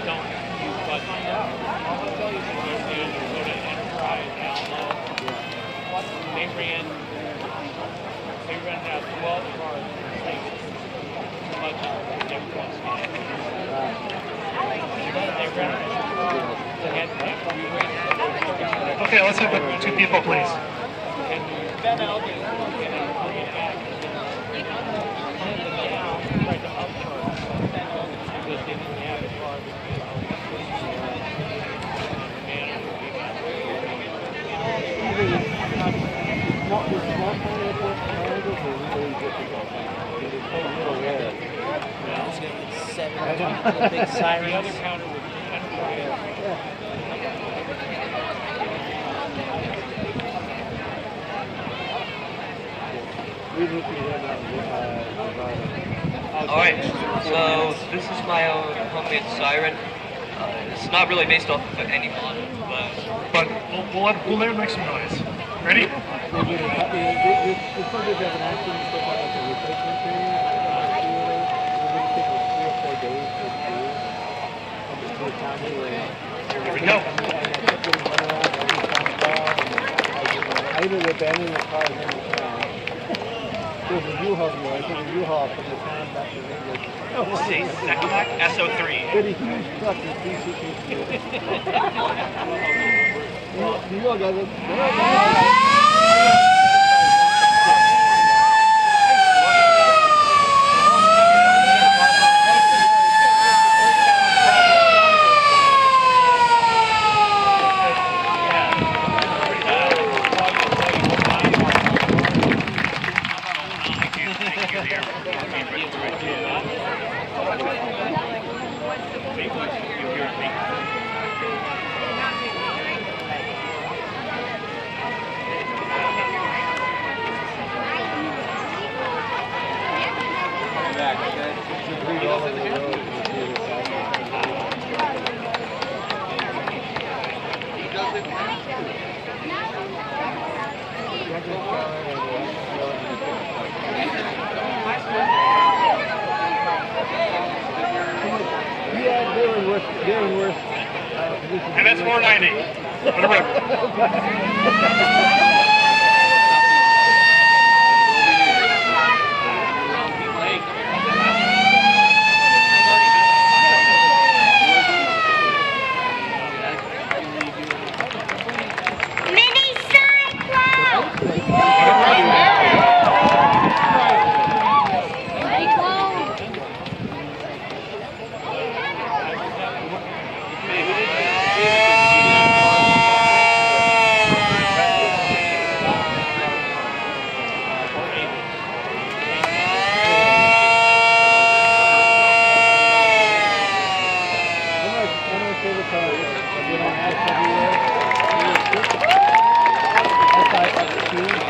Don't use buttons. I'll tell you what they're doing. You go to Enterprise, Alamo. They ran out 12 cars. Okay, let's have 2 people, please.
The big Sirens.
The other counter was
Alright, so this is my own homemade siren. It's not really based off of any model,
but we'll let it make some noise. Ready? Here we go.
I ended up abandoning the car and then the town. There's a U-Haul deal. I took a U-Haul from the town back to England.
See, SO3.
Did a huge truck with 3 suitcases. The U-Haul guy goes,
And that's 490.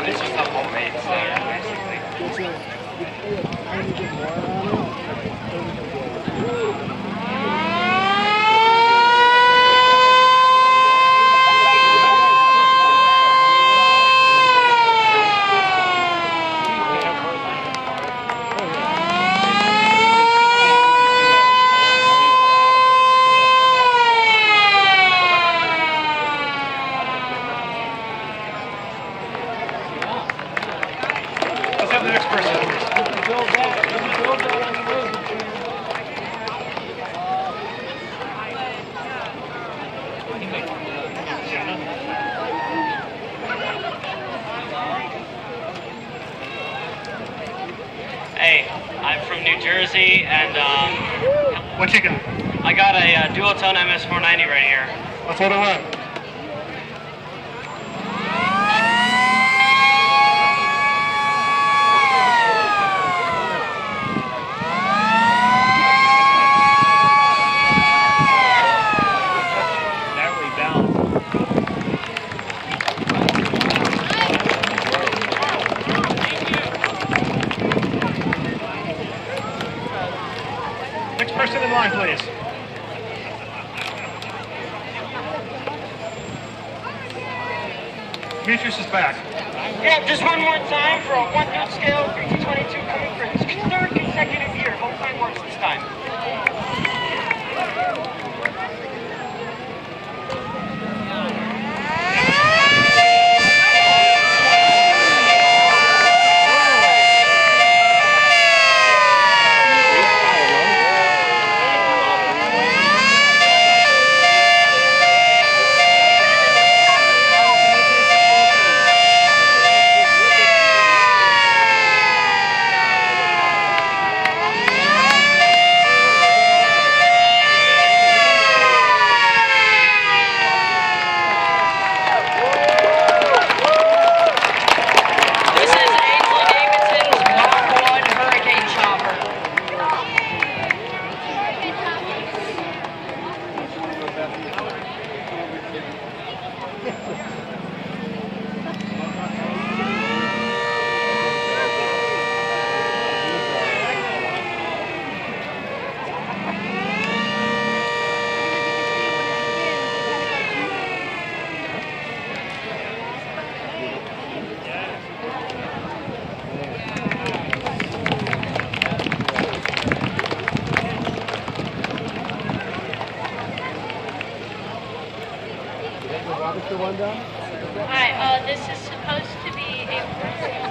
It's just a homemade siren,
Let's have the next person.
Hey, I'm from New Jersey, and
what you got?
I got a dual-tone MS490 right here.
Let's hold it on. Next person in line, please. Demetrius is back.
Yeah, just one more time for a 1-note scale, 3 to 22 coming for
Hi, this is supposed to be a person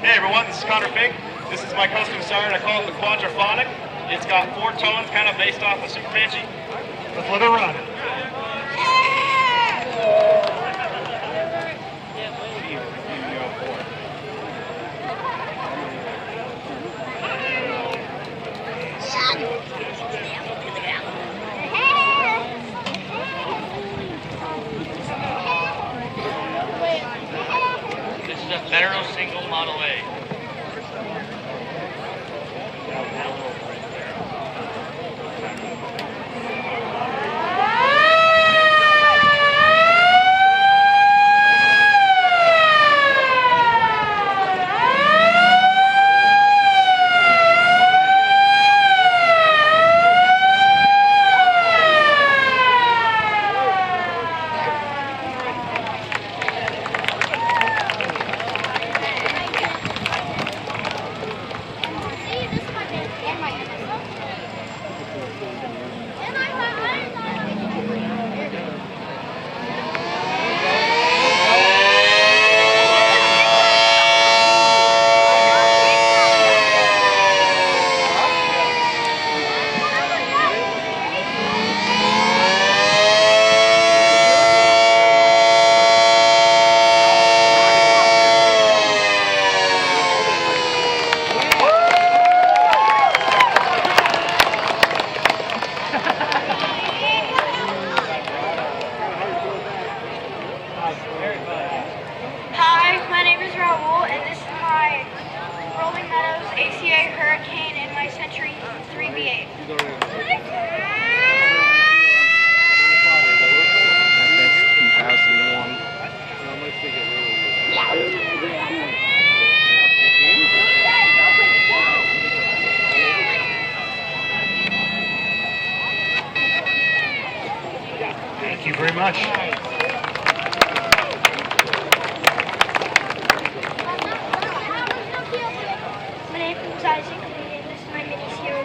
Hey everyone, this is Connor Fink. This is my custom siren. I call it the Quadraphonic. It's got 4 tones, kind of based off of Super Banshee. Let's let it run.
This is a Federal Single Model A.
Hi, my name is Raul, and this is my Rolling Meadows ACA Hurricane and my Century 3V8.
Thank you very much.
My name is Isaac, and this is my mini Sierra.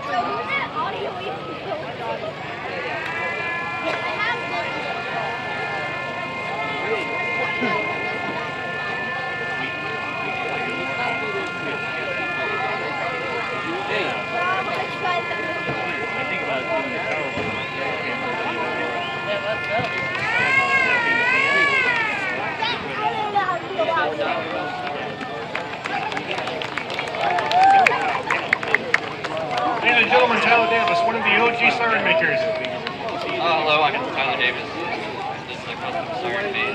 Ladies and gentlemen, Tyler Davis, one of the OG siren makers.
Hello, I'm Tyler Davis. This is a custom siren made.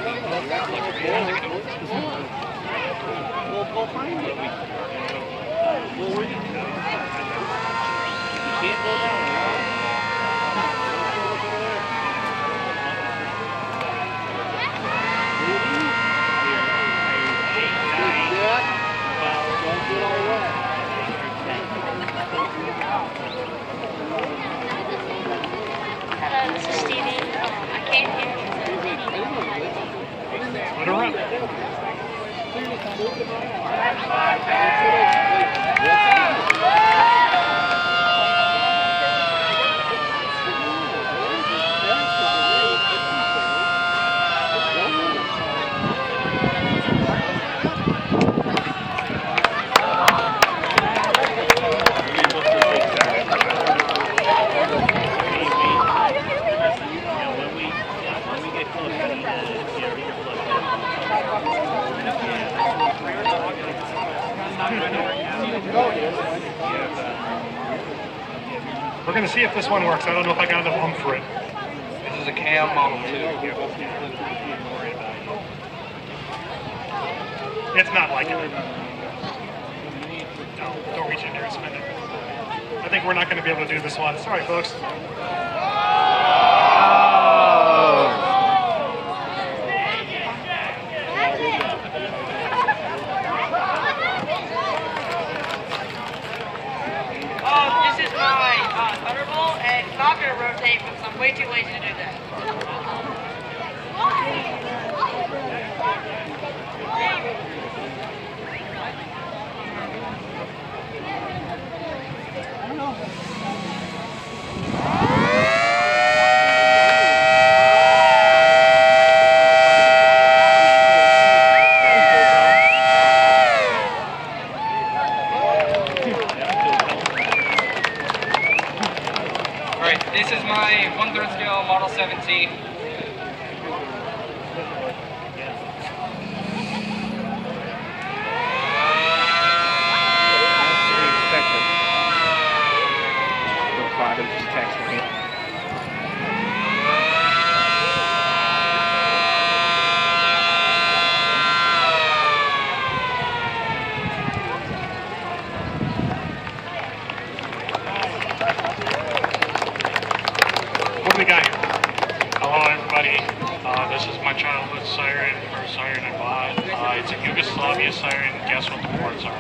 Hello, this is Stevie. I came here
Let her run. We're going to see if this one works. I don't know if I got enough oomph for it.
This is a cam Model 2.
It's not liking it. No, don't reach in there and spin it. I think we're not going to be able to do this one. Sorry, folks.
This is my Thunderbolt, and it's not going to rotate because I'm way too lazy to do that.
Alright, this is my 1/3 scale Model 17.
What do we got here?
Hello, everybody. This is my childhood siren, first siren I bought. It's a Yugoslavia siren. Guess what the ports are?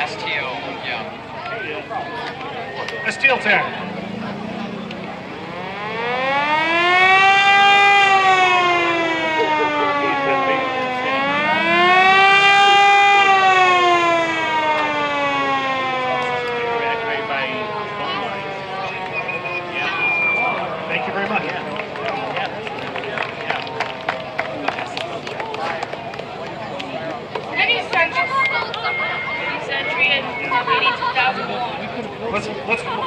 STO, yeah.
A steel tag. Thank you very much.
Any Century and 82,001.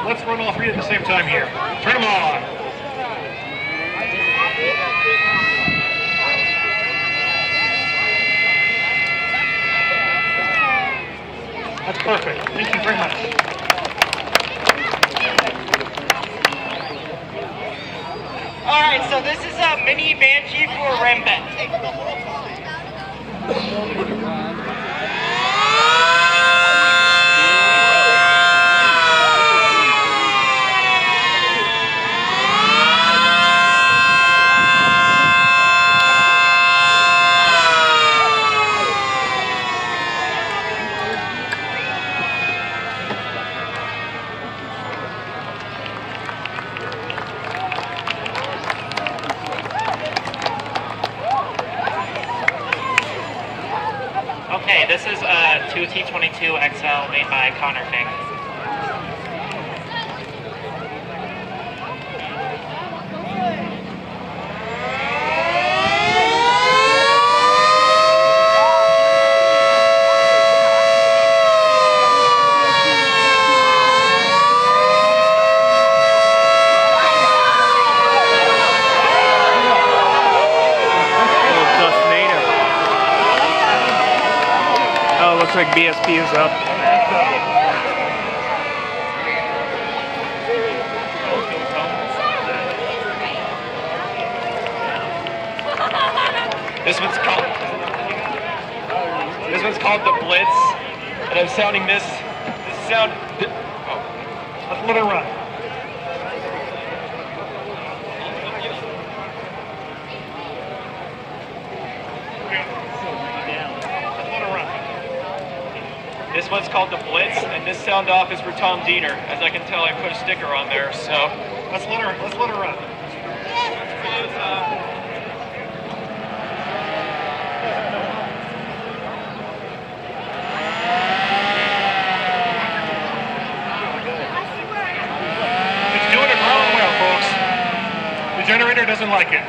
Let's run all three at the same time here. Turn them on. That's perfect. Thank you very much.
All right, so this is a mini Banshee for Rembet.
Okay, this is a 2T22 XL made by Connor Fink.
Oh, looks like BSP is up.
This one's called the Blitz, and I'm sounding this sound. Oh, let's let it run. This one's called the Blitz, and this sound off is for Tom Diener. As I can tell, I put a sticker on there, so let's let her run. It's doing it wrong well, folks. The generator doesn't like it.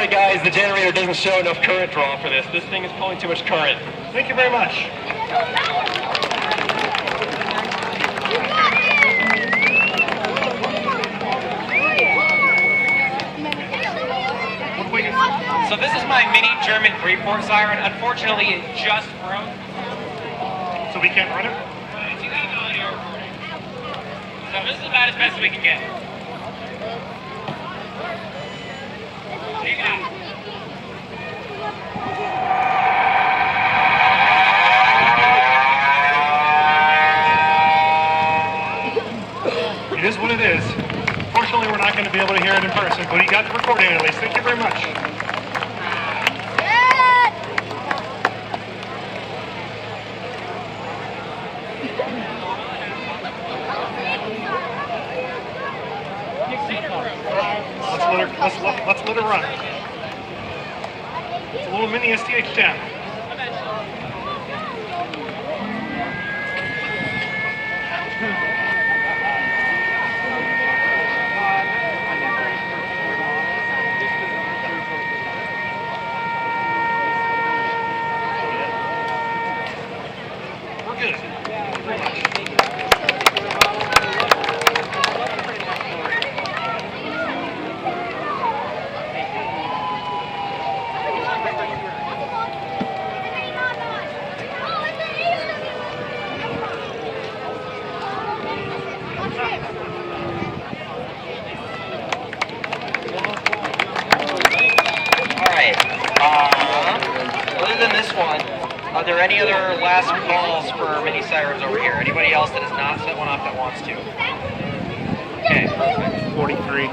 sorry guys, the generator doesn't show enough current draw for this. This thing is pulling too much current. Thank you very much.
So this is my mini German three-port siren. Unfortunately, it just broke.
So we can't run it?
So this is about as best as we can get.
It is what it is. Fortunately, we're not going to be able to hear it in person, but you got the recording at least. Thank you very much. Let's let it run. It's a little mini STH-10. We're good. Pretty much.
Other than this one, are there any other last calls for mini sirens over here? Anybody else that has not set one off that wants to? Okay, perfect. 43.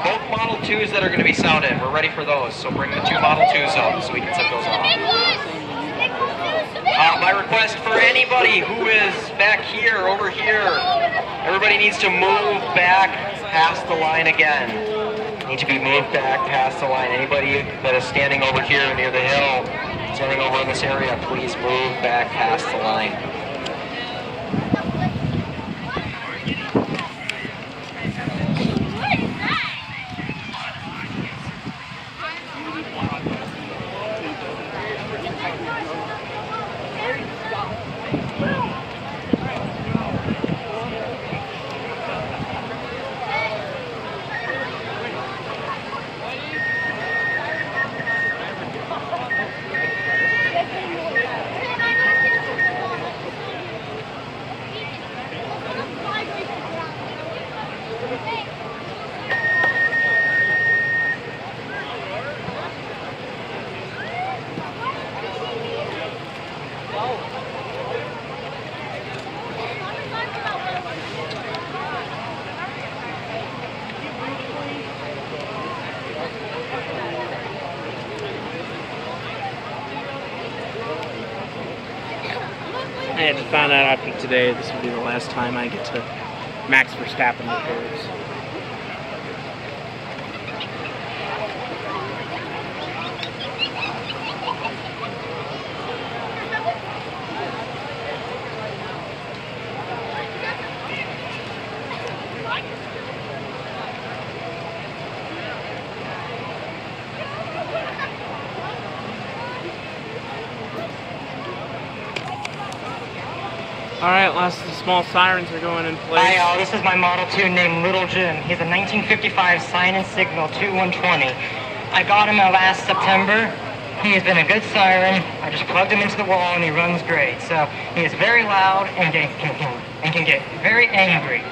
Both Model 2s that are going to be sounded, we're ready for those. So bring the two Model 2s up so we can set those off. My request for anybody who is back here, over here, everybody needs to move back past the line again. Need to be moved back past the line. Anybody that is standing over here near the hill, standing over in this area, please move back past the line.
I had to find out after today this will be the last time I get to Max Verstappen repairs. Alright, last of the small sirens are going in place.
Hi, all. This is my Model 2 named Little Jim. He's a 1955 Sign and Signal 2120. I got him last September. He has been a good siren. I just plugged him into the wall and he runs great. So he is very loud and can get very angry.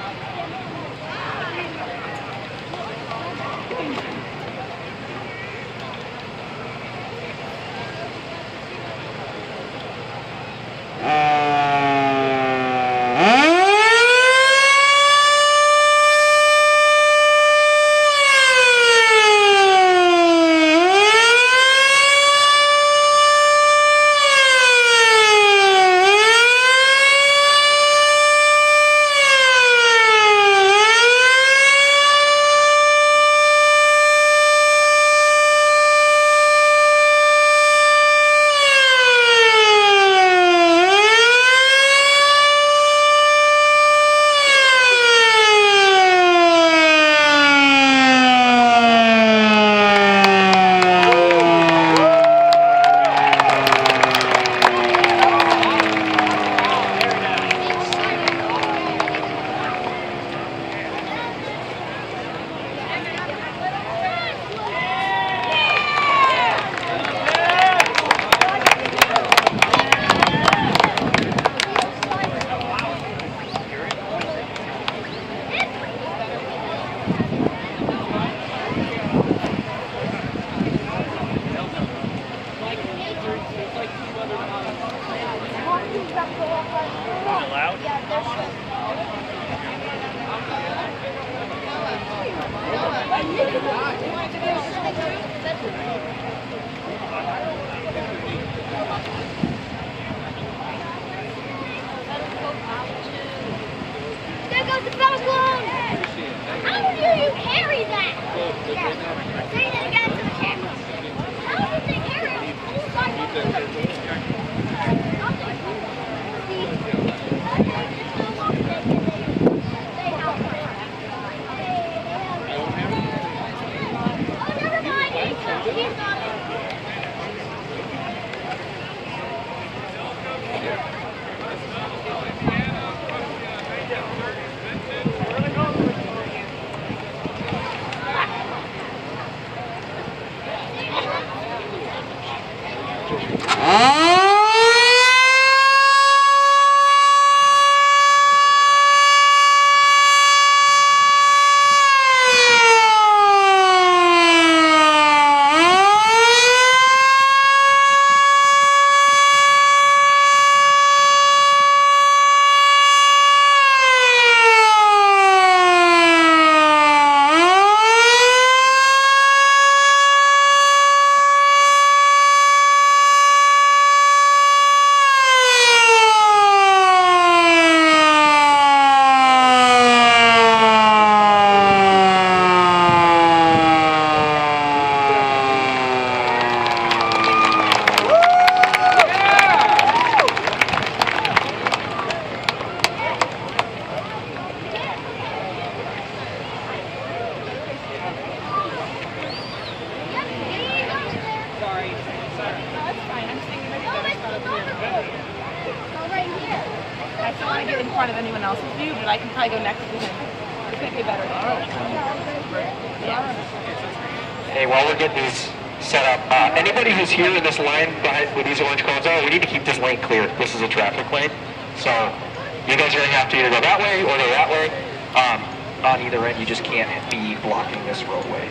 I still want to get in front of anyone else's view, but I can probably go next to him. It's going to be a better
Hey, while we're getting these set up, anybody who's here in this line behind where these orange cones are, we need to keep this lane clear. This is a traffic lane. So you guys are going to have to either go that way or go that way. On either end, you just can't be blocking this roadway.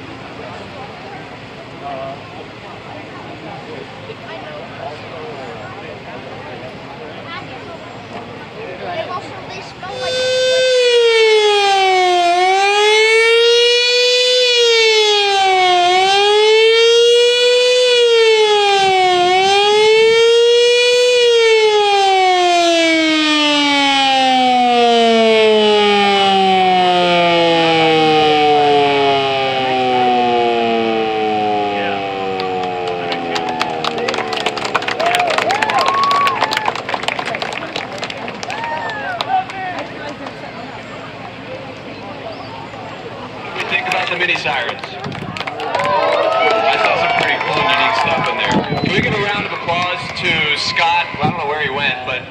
Think about the mini sirens. I saw some pretty cool and unique stuff in there. Can we give a round of applause to Scott? Well, I don't know where he went, but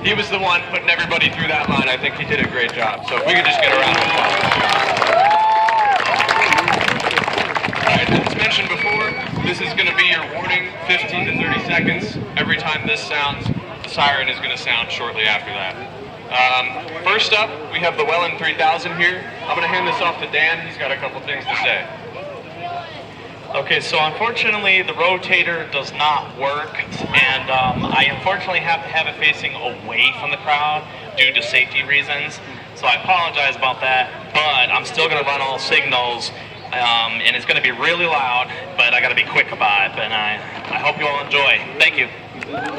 he was the one putting everybody through that line. I think he did a great job. So if we could just get a round of applause for Scott. Alright, as mentioned before, this is going to be your warning, 15 to 30 seconds. Every time this sounds, the siren is going to sound shortly after that. First up, we have the Welland 3000 here. I'm going to hand this off to Dan. He's got a couple things to say.
Okay, so unfortunately the rotator does not work, and I unfortunately have to have it facing away from the crowd due to safety reasons. So I apologize about that, but I'm still going to run all signals, and it's going to be really loud, but I got to be quick about it, and I hope you all enjoy. Thank you.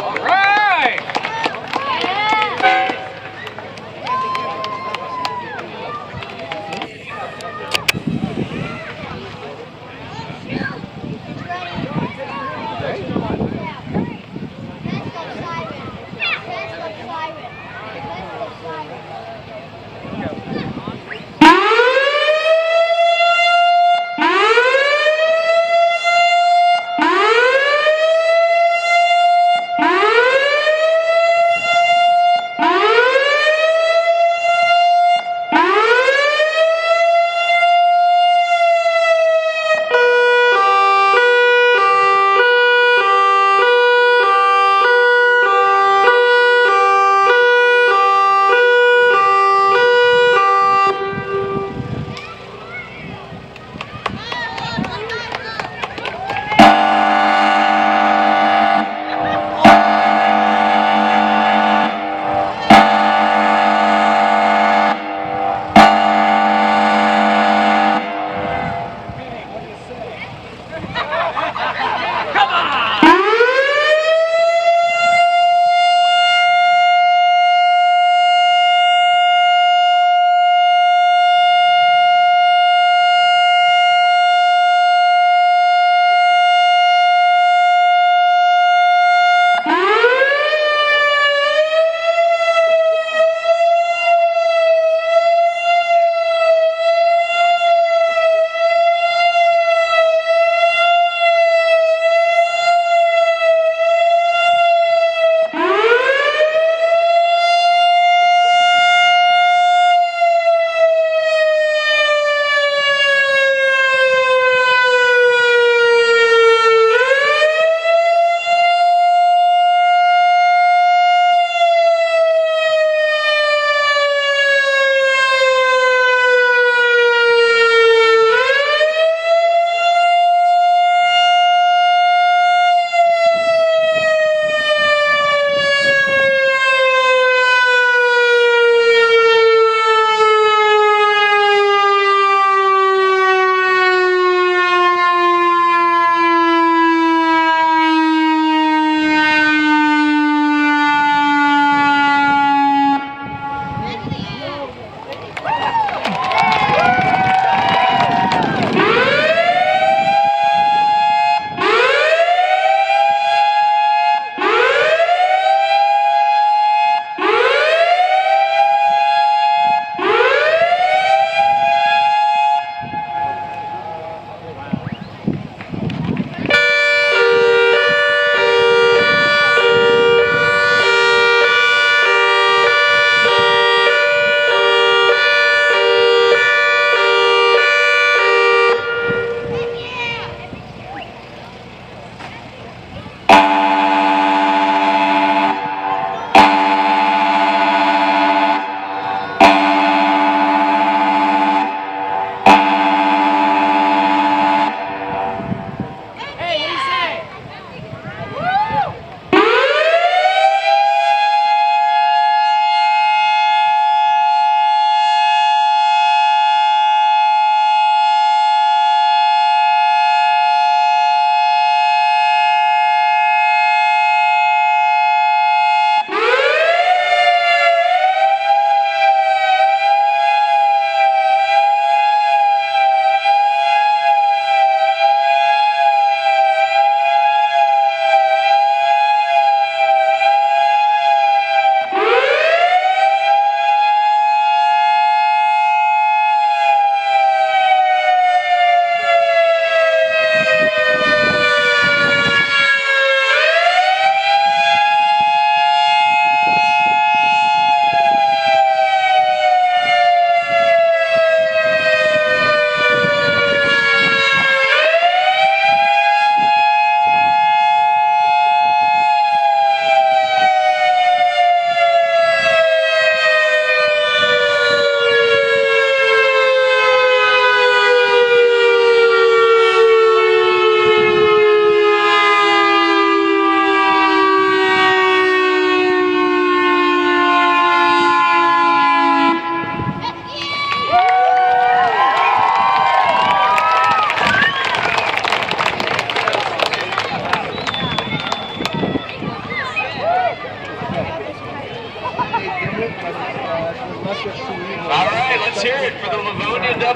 All right!
Ah!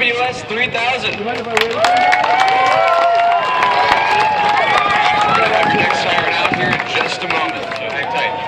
WS 3000.
Next siren out here in just a moment, so hang tight.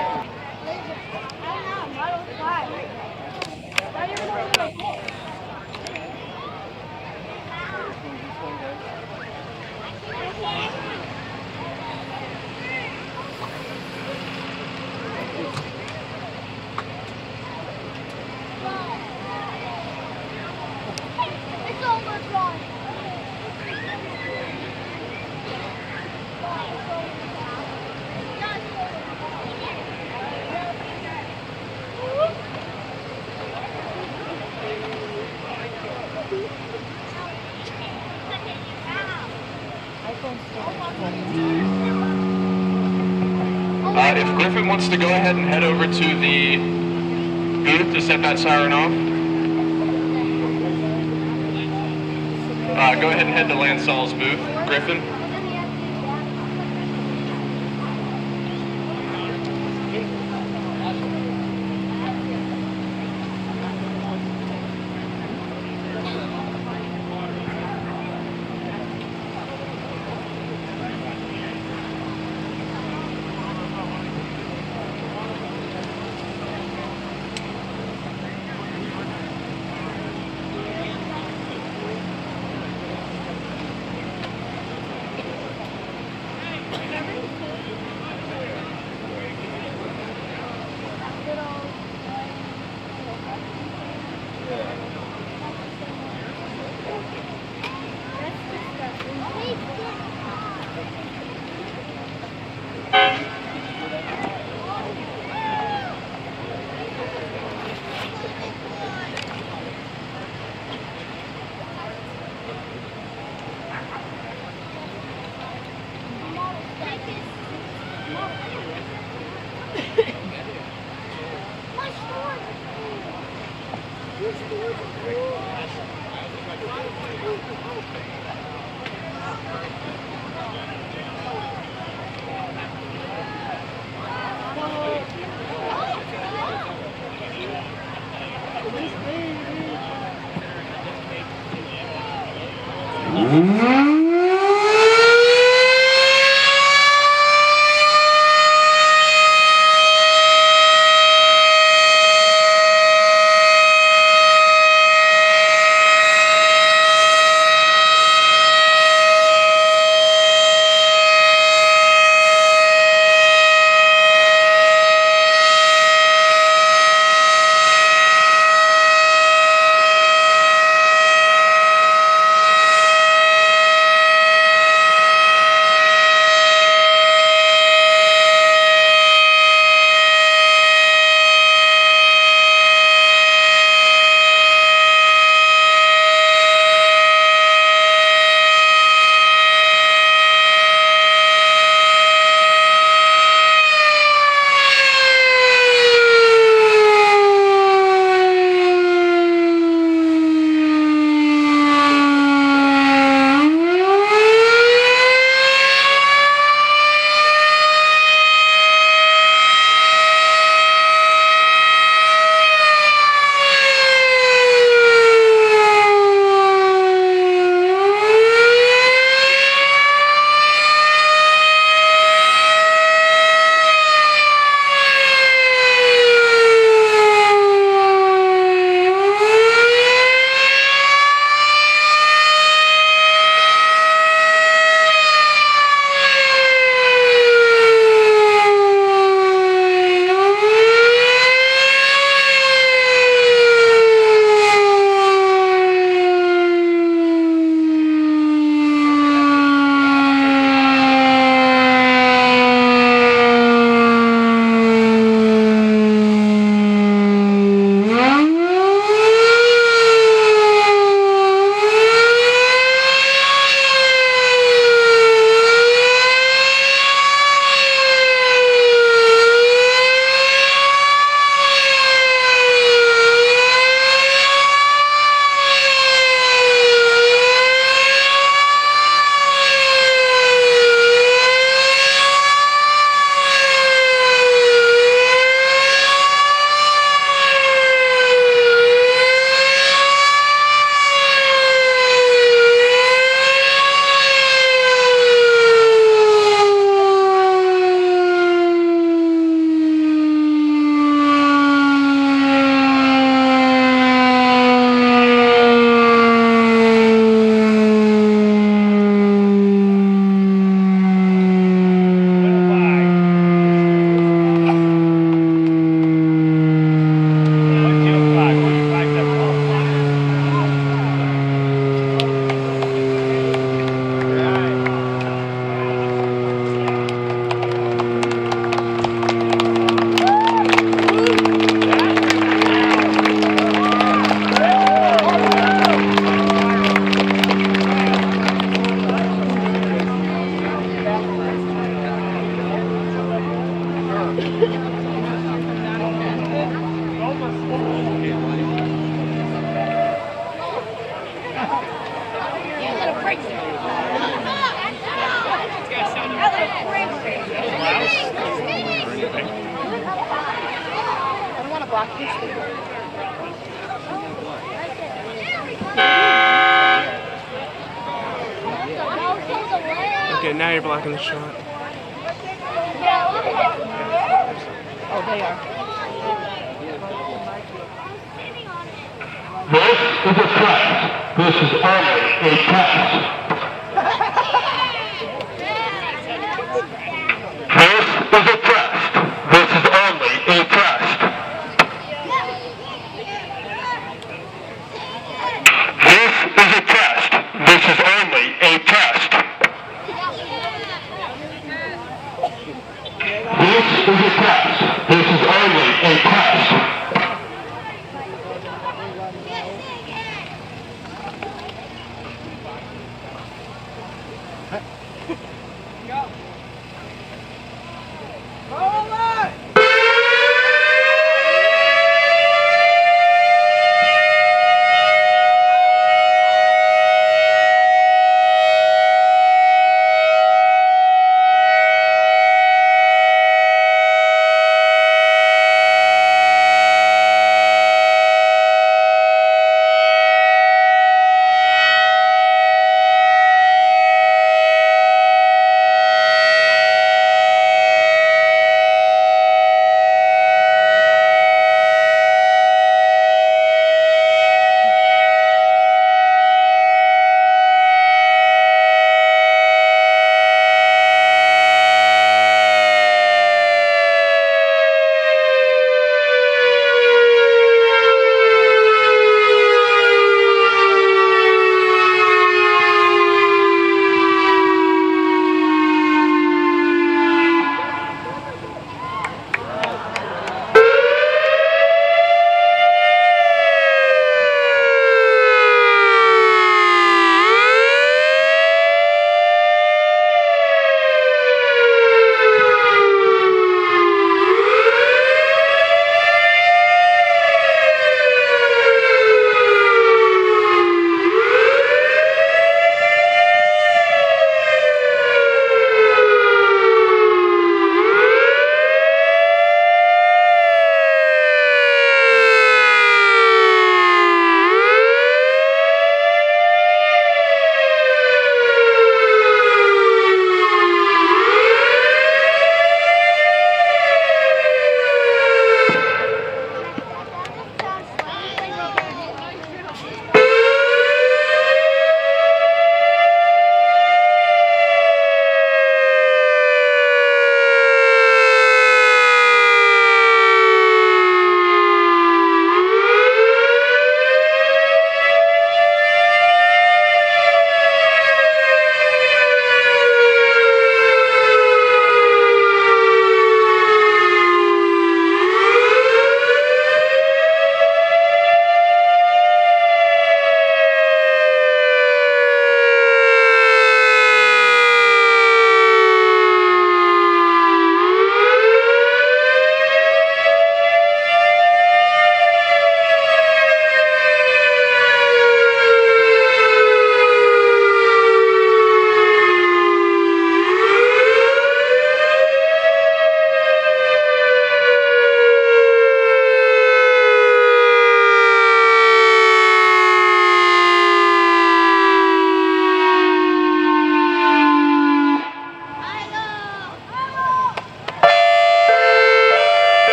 If Griffin wants to go ahead and head over to the booth to set that siren off. Go ahead and head to Lance Saul's booth, Griffin.
block his speed.
Okay, now you're blocking the shot.
Oh, they are.
This is a test. This is only a test. This is a test. This is only a test. This is a test. This is only a test. This is a test. This is only a test.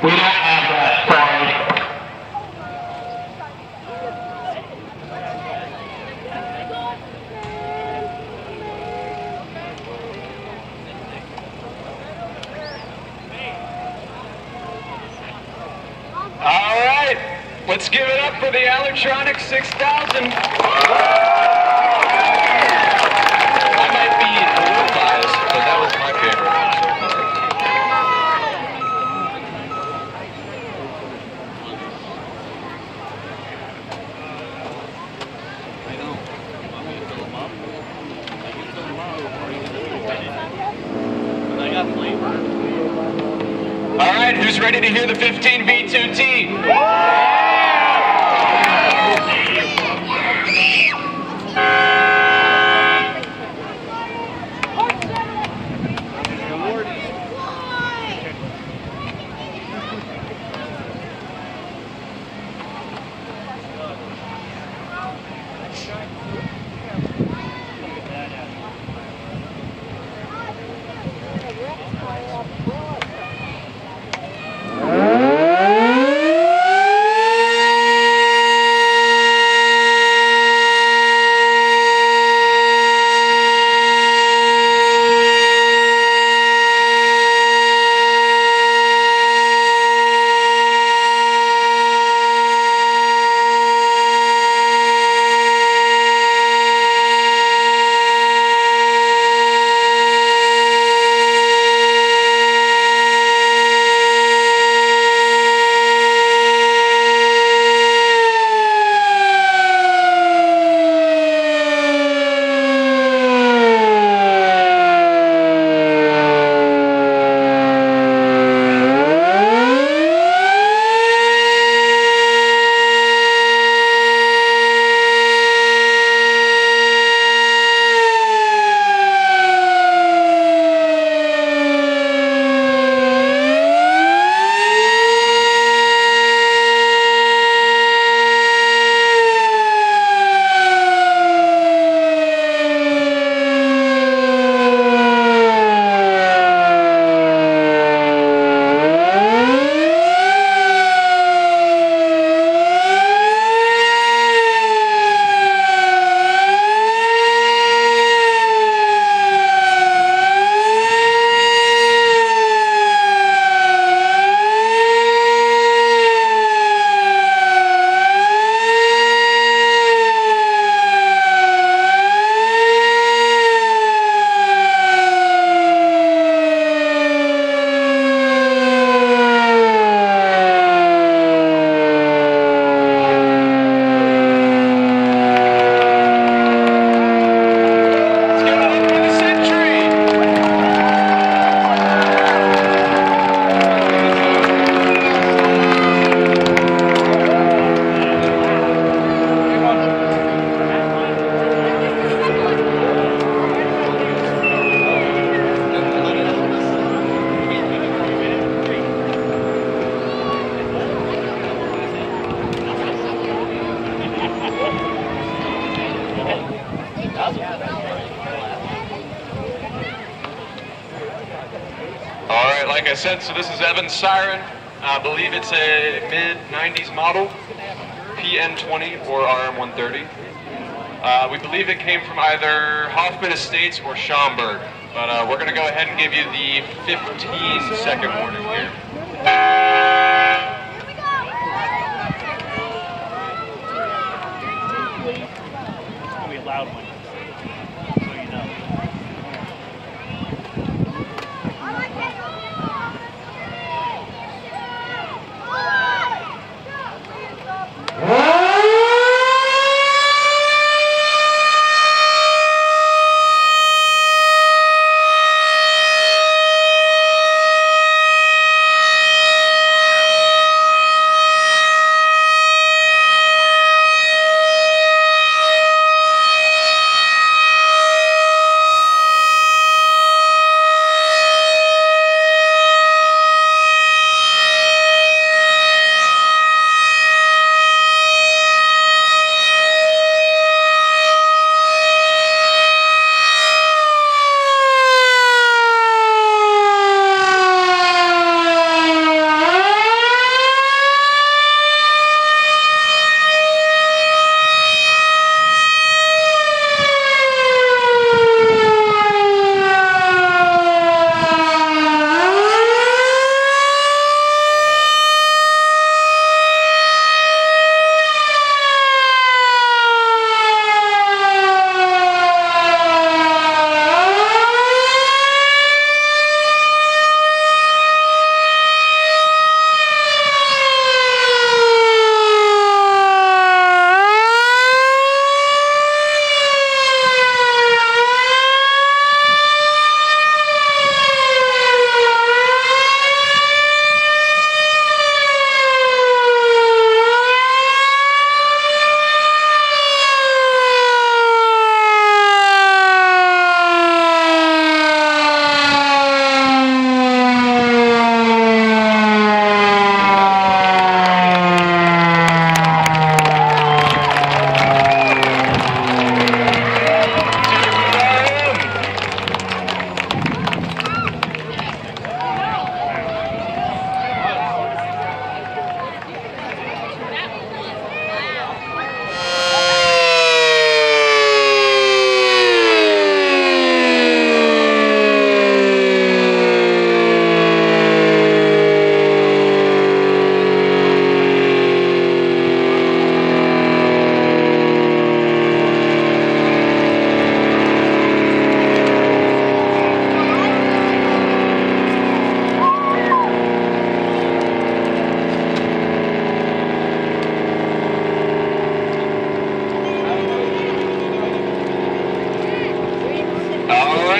We don't have that, sorry.
All right, let's give it up for the Allertronic 6000. I might be a little biased, but that was my favorite one so far. All right, who's ready to hear the 15 V2T? Like I said, so this is Evan's Siren. I believe it's a mid-90s model, PN20 or RM130. We believe it came from either Hoffman Estates or Schaumburg, but we're going to go ahead and give you the 15-second warning here.
It's going to be a loud one, so you know.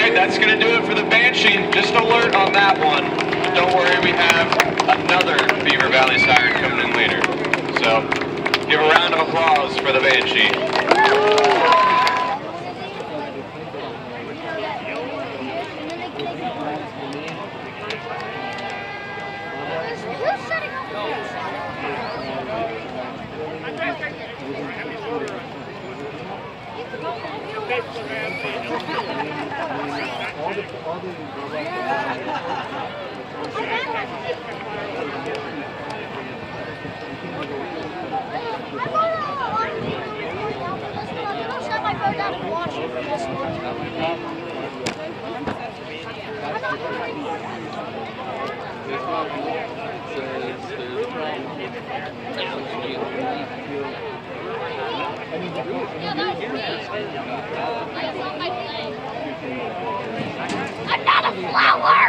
right, that's going to do it for the Banshee. Just alert on that one. Don't worry, we have another Beaver Valley Siren coming in later. So, give a round of applause for the Banshee.
I'm not a flower!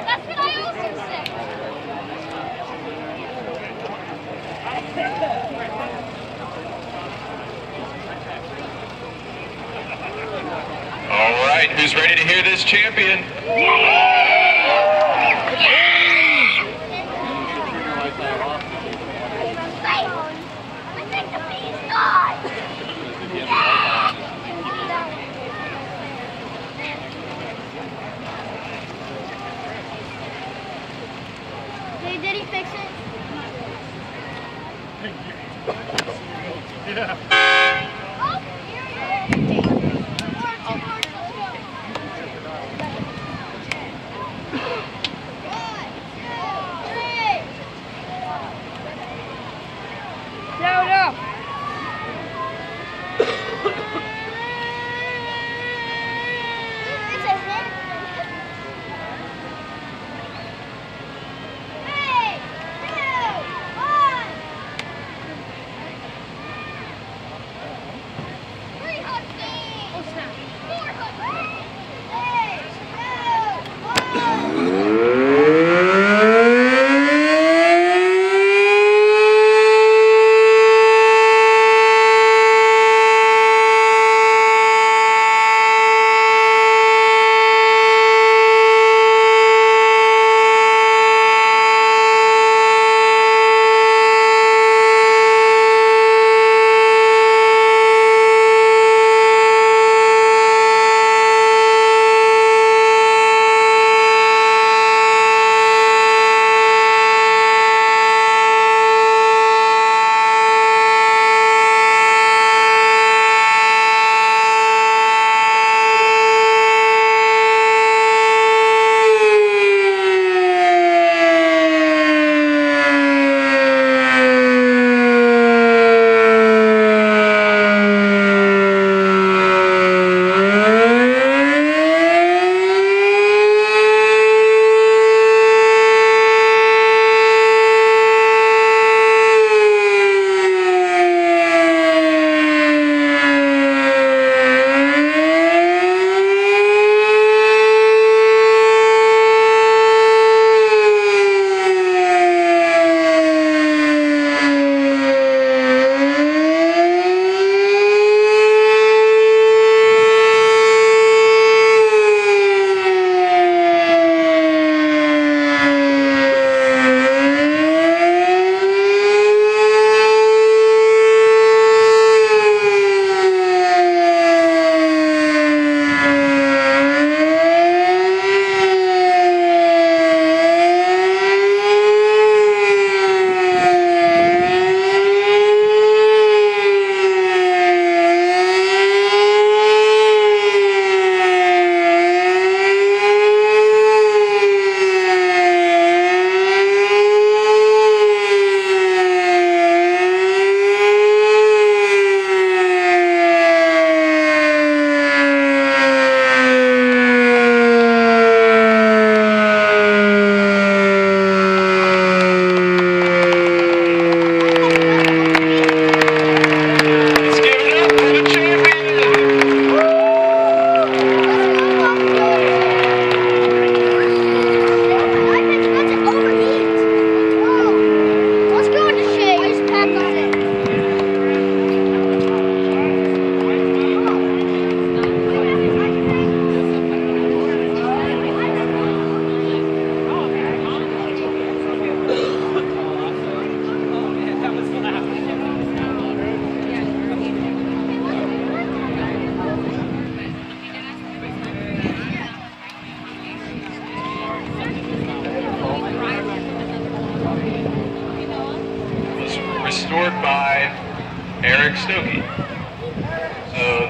That's what I also said.
All right, who's ready to hear this champion?
I think the bee's died. Hey, did he fix it?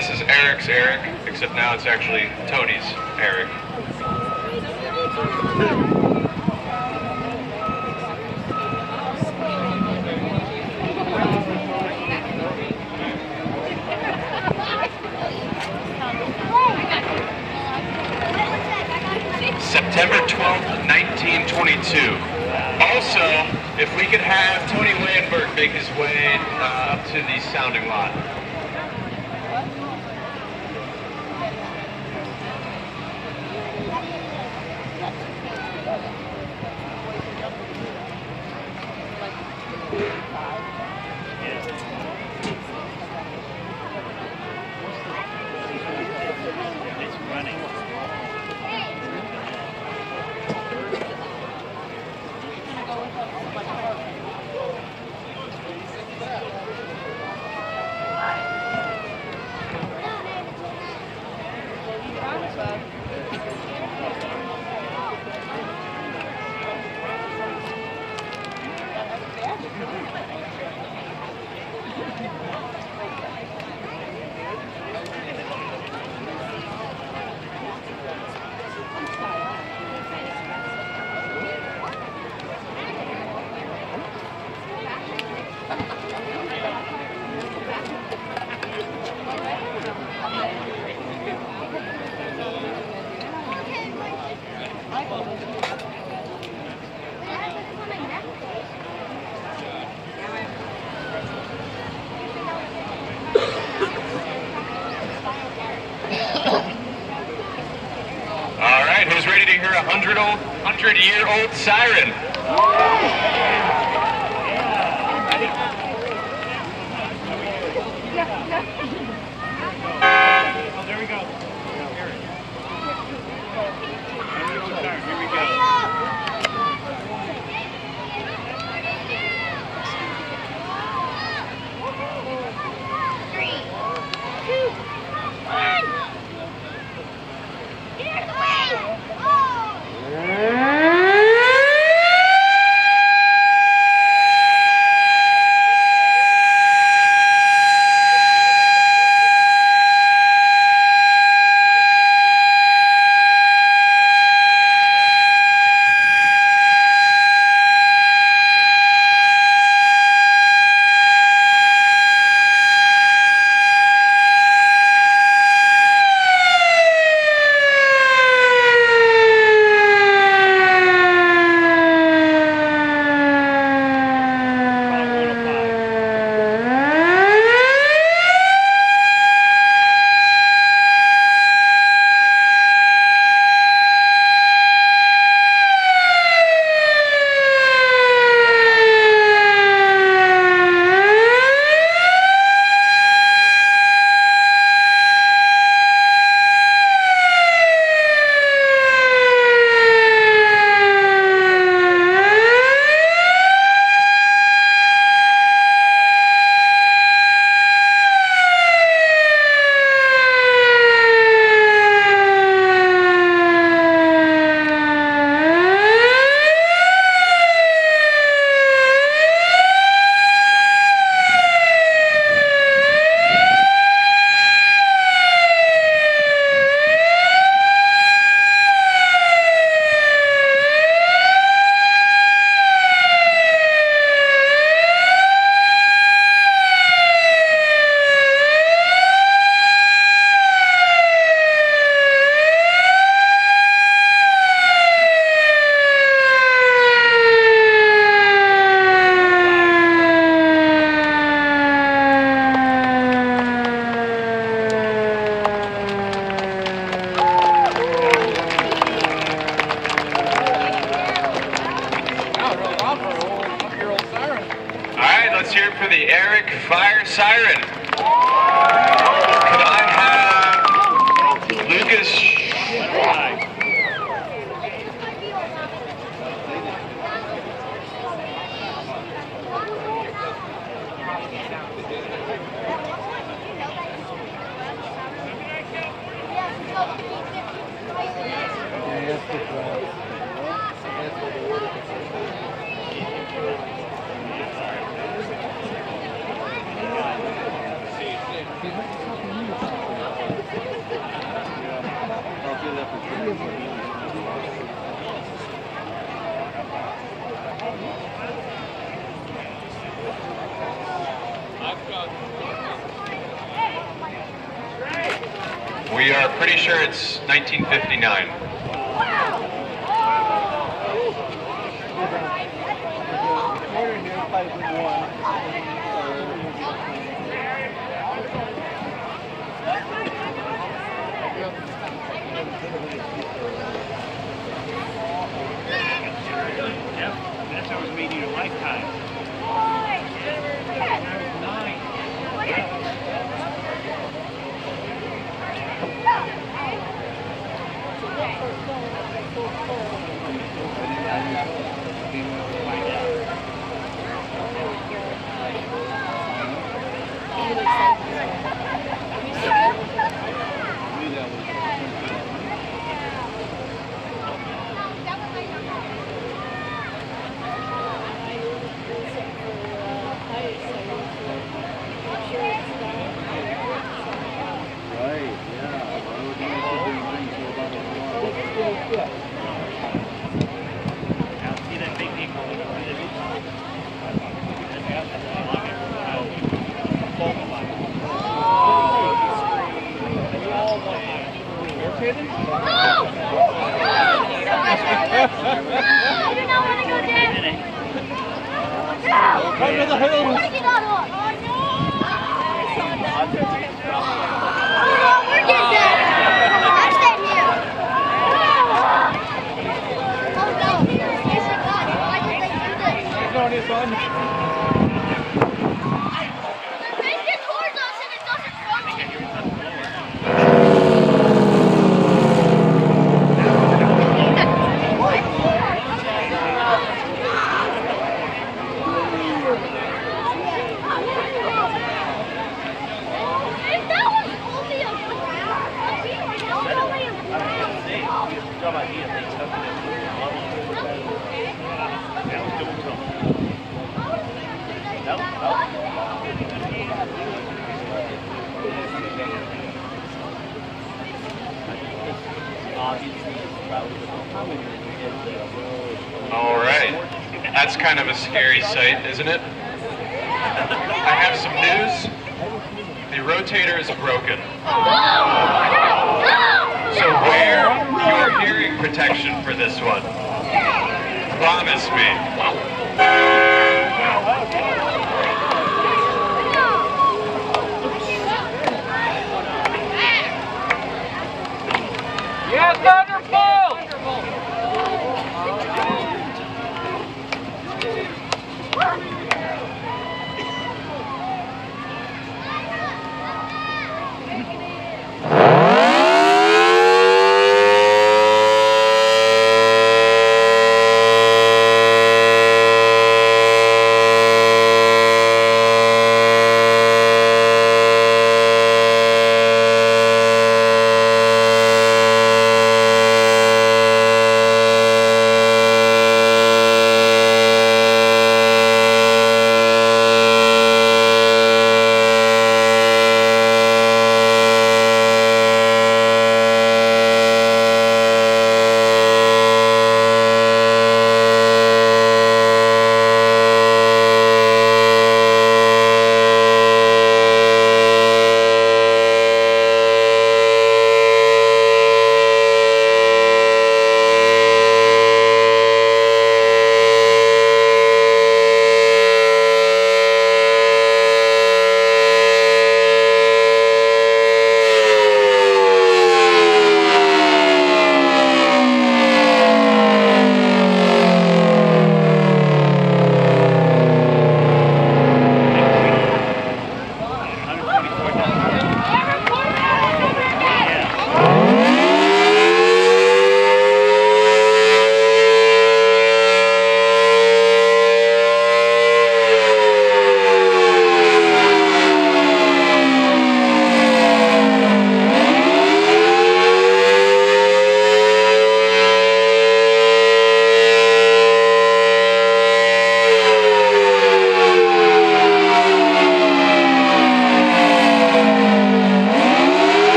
This is Eric's Eric, except now it's actually Tony's Eric. September 12th, 1922. Also, if we could have Tony Landberg make his way up to the sounding lot. All right, who's ready to hear a 100-year-old siren?
Oh, there we go. Here we go.
Let's hear it for the Eric Fire Siren. Could I have Lucas? We are pretty sure it's 1959.
That's how it's made in your lifetime.
All right. That's kind of a scary sight, isn't it? I have some news. The rotator is broken. So wear your hearing protection for this one. Promise me.